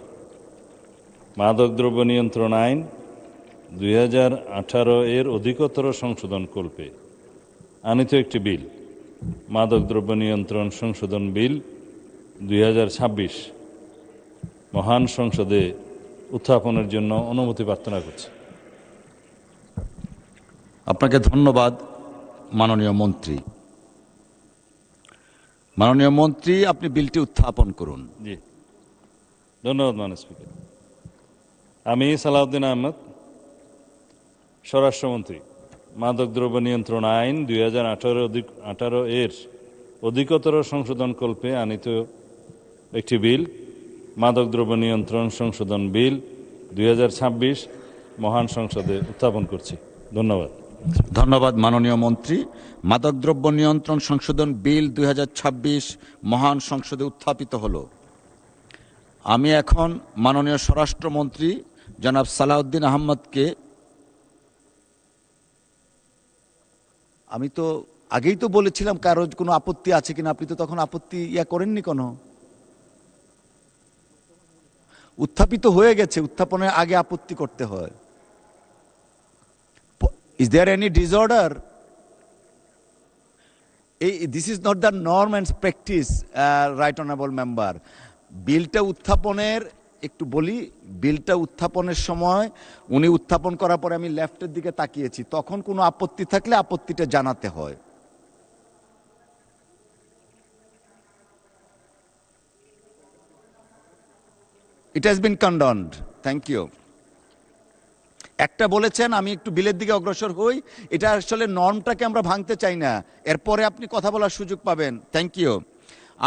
মাদকদ্রব্য নিয়ন্ত্রণ আইন 2018 এর অধিকতর সংশোধন কল্পে আনিত একটি বিল, মাদকদ্রব্য নিয়ন্ত্রণ সংশোধন বিল 2026 মহান সংসদে উত্থাপনের জন্য অনুমতি প্রার্থনা করছি। আপনাকে ধন্যবাদ মাননীয় মন্ত্রী। মাননীয় মন্ত্রী, আপনি বিলটি উত্থাপন করুন। জি, ধন্যবাদ মাননীয় স্পিকার। আমি সালাউদ্দিন আহমদ, স্বরাষ্ট্রমন্ত্রী, মাদকদ্রব্য নিয়ন্ত্রণ আইন 2018 এর অধিকতর সংশোধন কল্পে আনিত একটি বিল, মাদকদ্রব্য নিয়ন্ত্রণ সংশোধন বিল 2026 মহান সংসদে উত্থাপন করছি। ধন্যবাদ। ধন্যবাদ মাননীয় মন্ত্রী। মাদকদ্রব্য নিয়ন্ত্রণ সংশোধন বিল 2026 মহান সংসদে উত্থাপিত হলো। আমি এখন মাননীয় স্বরাষ্ট্রমন্ত্রী জনাব সালাউদ্দিন আহমদকে, আমি তো আগেই তো বলেছিলাম কারো কোনো আপত্তি আছে কিনা, আপনি তো তখন আপত্তি করেননি কোনো। উত্থাপিত হয়ে গেছে, উত্থাপনের আগে আপত্তি করতে হয়। Is there any disorder? This is not the norm and practice, right honorable member. বিলটা উত্থাপনের, একটু বলি, বিলটা উত্থাপনের সময় উনি উত্থাপন করার পরে আমি লেফটের দিকে তাকিয়েছি, তখন কোনো আপত্তি থাকলে আপত্তিটা জানাতে হয়। It has been condoned. Thank you. একটা বলেছেন, আমি একটু বিলের দিকে অগ্রসর হই, এটা আসলে নর্মটাকে আমরা ভাঙতে চাই না, এরপরে আপনি কথা বলার সুযোগ পাবেন। Thank you.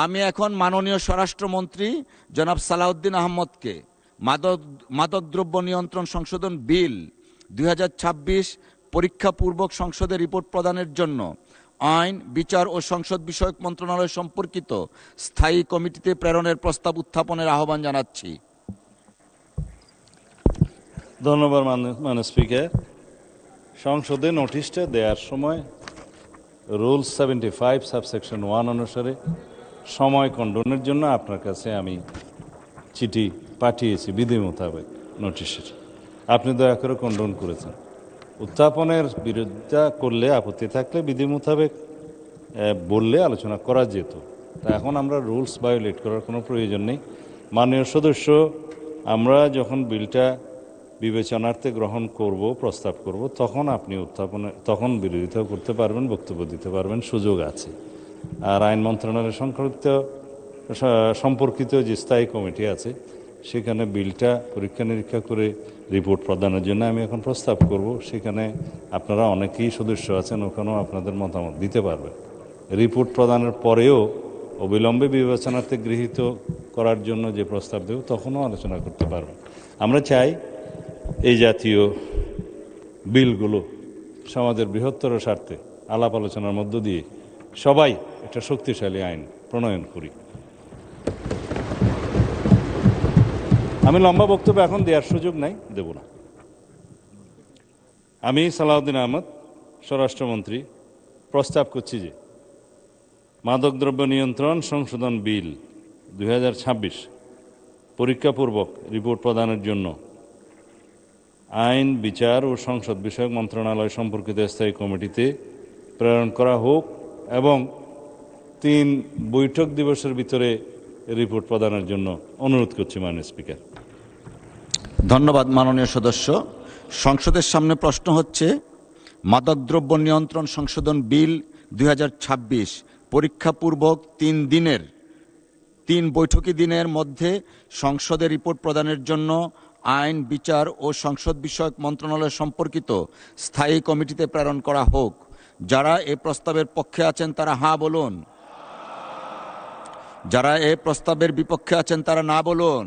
আমি এখন মাননীয় স্বরাষ্ট্রমন্ত্রী জনাব সালাউদ্দিন আহমদকে মাদকদ্রব্য নিয়ন্ত্রণ সংশোধন বিল 2026 পরীক্ষাপূর্বক সংসদে রিপোর্ট প্রদানের জন্য আইন, বিচার ও সংসদ বিষয়ক মন্ত্রণালয় সম্পর্কিত স্থায়ী কমিটিতে প্রেরণের প্রস্তাব উত্থাপনের আহ্বান জানাচ্ছি। ধন্যবাদ মাননীয় স্পিকার। সংসদে নোটিশটা দেওয়ার সময় রুলস 75 সাবসেকশন 1 অনুসারে সময় খণ্ডনের জন্য আপনার কাছে আমি চিঠি পাঠিয়েছি বিধি মোতাবেক নোটিশের। আপনি দয়া করে খণ্ডন করেছেন। উত্থাপনের বিরোধিতা করলে, আপত্তি থাকলে বিধি মোতাবেক বললে আলোচনা করা যেত। তা এখন আমরা রুলস ভায়োলেট করার কোনো প্রয়োজন নেই। মাননীয় সদস্য, আমরা যখন বিলটা বিবেচনার্থে গ্রহণ করব, প্রস্তাব করব, তখন আপনি তখন বিরোধিতাও করতে পারবেন, বক্তব্য দিতে পারবেন, সুযোগ আছে। আর আইন মন্ত্রণালয় সম্পর্কিত যে স্থায়ী কমিটি আছে, সেখানে বিলটা পরীক্ষা নিরীক্ষা করে রিপোর্ট প্রদানের জন্য আমি এখন প্রস্তাব করব। সেখানে আপনারা অনেকেই সদস্য আছেন, ওখানেও আপনাদের মতামত দিতে পারবেন। রিপোর্ট প্রদানের পরেও অবিলম্বে বিবেচনার্থে গৃহীত করার জন্য যে প্রস্তাব দেব, তখনও আলোচনা করতে পারবেন। আমরা চাই এই জাতীয় বিলগুলো সমাজের বৃহত্তর স্বার্থে আলাপ আলোচনার মধ্য দিয়ে সবাই একটা শক্তিশালী আইন প্রণয়ন করি। আমি লম্বা বক্তব্য এখন দেওয়ার সুযোগ নাই, দেব না। আমি সালাউদ্দিন আহমদ, স্বরাষ্ট্রমন্ত্রী, প্রস্তাব করছি যে মাদকদ্রব্য নিয়ন্ত্রণ সংশোধন বিল 2026 পরীক্ষাপূর্বক রিপোর্ট প্রদানের জন্য আইন, বিচার ও সংসদ বিষয়ক মন্ত্রণালয় সম্পর্কিত স্থায়ী কমিটিতে প্রেরণ করা হোক এবং 3 বৈঠক দিবসের ভিতরে রিপোর্ট প্রদানের জন্য অনুরোধ করছি মাননীয় স্পিকার। ধন্যবাদ মাননীয় সদস্য। সংসদের সামনে প্রশ্ন হচ্ছে, মাদকদ্রব্য নিয়ন্ত্রণ সংশোধন বিল 2026 পরীক্ষাপূর্বক 3 বৈঠকি দিনের মধ্যে সংসদে রিপোর্ট প্রদানের জন্য আইন, বিচার ও সংসদ বিষয়ক মন্ত্রণালয় সম্পর্কিত স্থায়ী কমিটিতে প্রেরণ করা হোক। যারা এই প্রস্তাবের পক্ষে আছেন তারা হ্যাঁ বলুন। যারা এই প্রস্তাবের বিপক্ষে আছেন তারা না বলুন।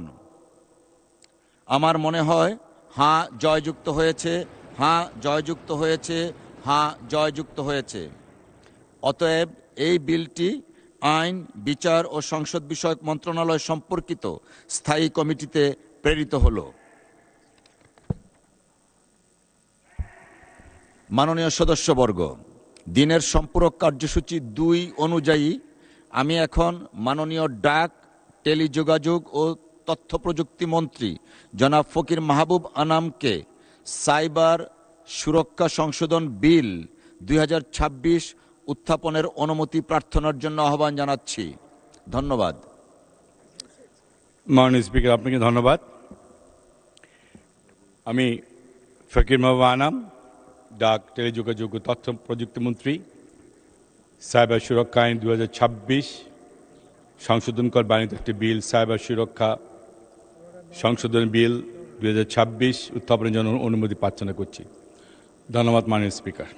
আমার মনে হয় হ্যাঁ জয়যুক্ত হয়েছে, হ্যাঁ জয়যুক্ত হয়েছে, হ্যাঁ জয়যুক্ত হয়েছে। অতএব এই বিলটি আইন, বিচার ও সংসদ বিষয়ক মন্ত্রণালয় সম্পর্কিত স্থায়ী কমিটিতে প্রেরিত হলো। মাননীয় সদস্যবর্গ, দিনের সম্পূরক কার্যসূচি 2 অনুযায়ী আমি এখন মাননীয় ডাক, টেলিযোগাযোগ ও তথ্য প্রযুক্তি মন্ত্রী জনাব ফকির মাহবুব আনামকে সাইবার সুরক্ষা সংশোধন বিল 2026 উত্থাপনের অনুমতি প্রার্থনার জন্য আহ্বান জানাচ্ছি। ধন্যবাদ। মাননীয় স্পিকার, আপনাকে ধন্যবাদ। আমি ফকির মাহবুব আনাম, ডাক, টেলিযোগাযোগ ও তথ্য প্রযুক্তি মন্ত্রী, সাইবার সুরক্ষা আইন 2026 সংশোধন কর বাণিজ্য একটি বিল, সাইবার সুরক্ষা সংশোধন বিল 2026 উত্থাপনের জন্য অনুমতি প্রার্থনা করছি। ধন্যবাদ মাননীয় স্পিকার।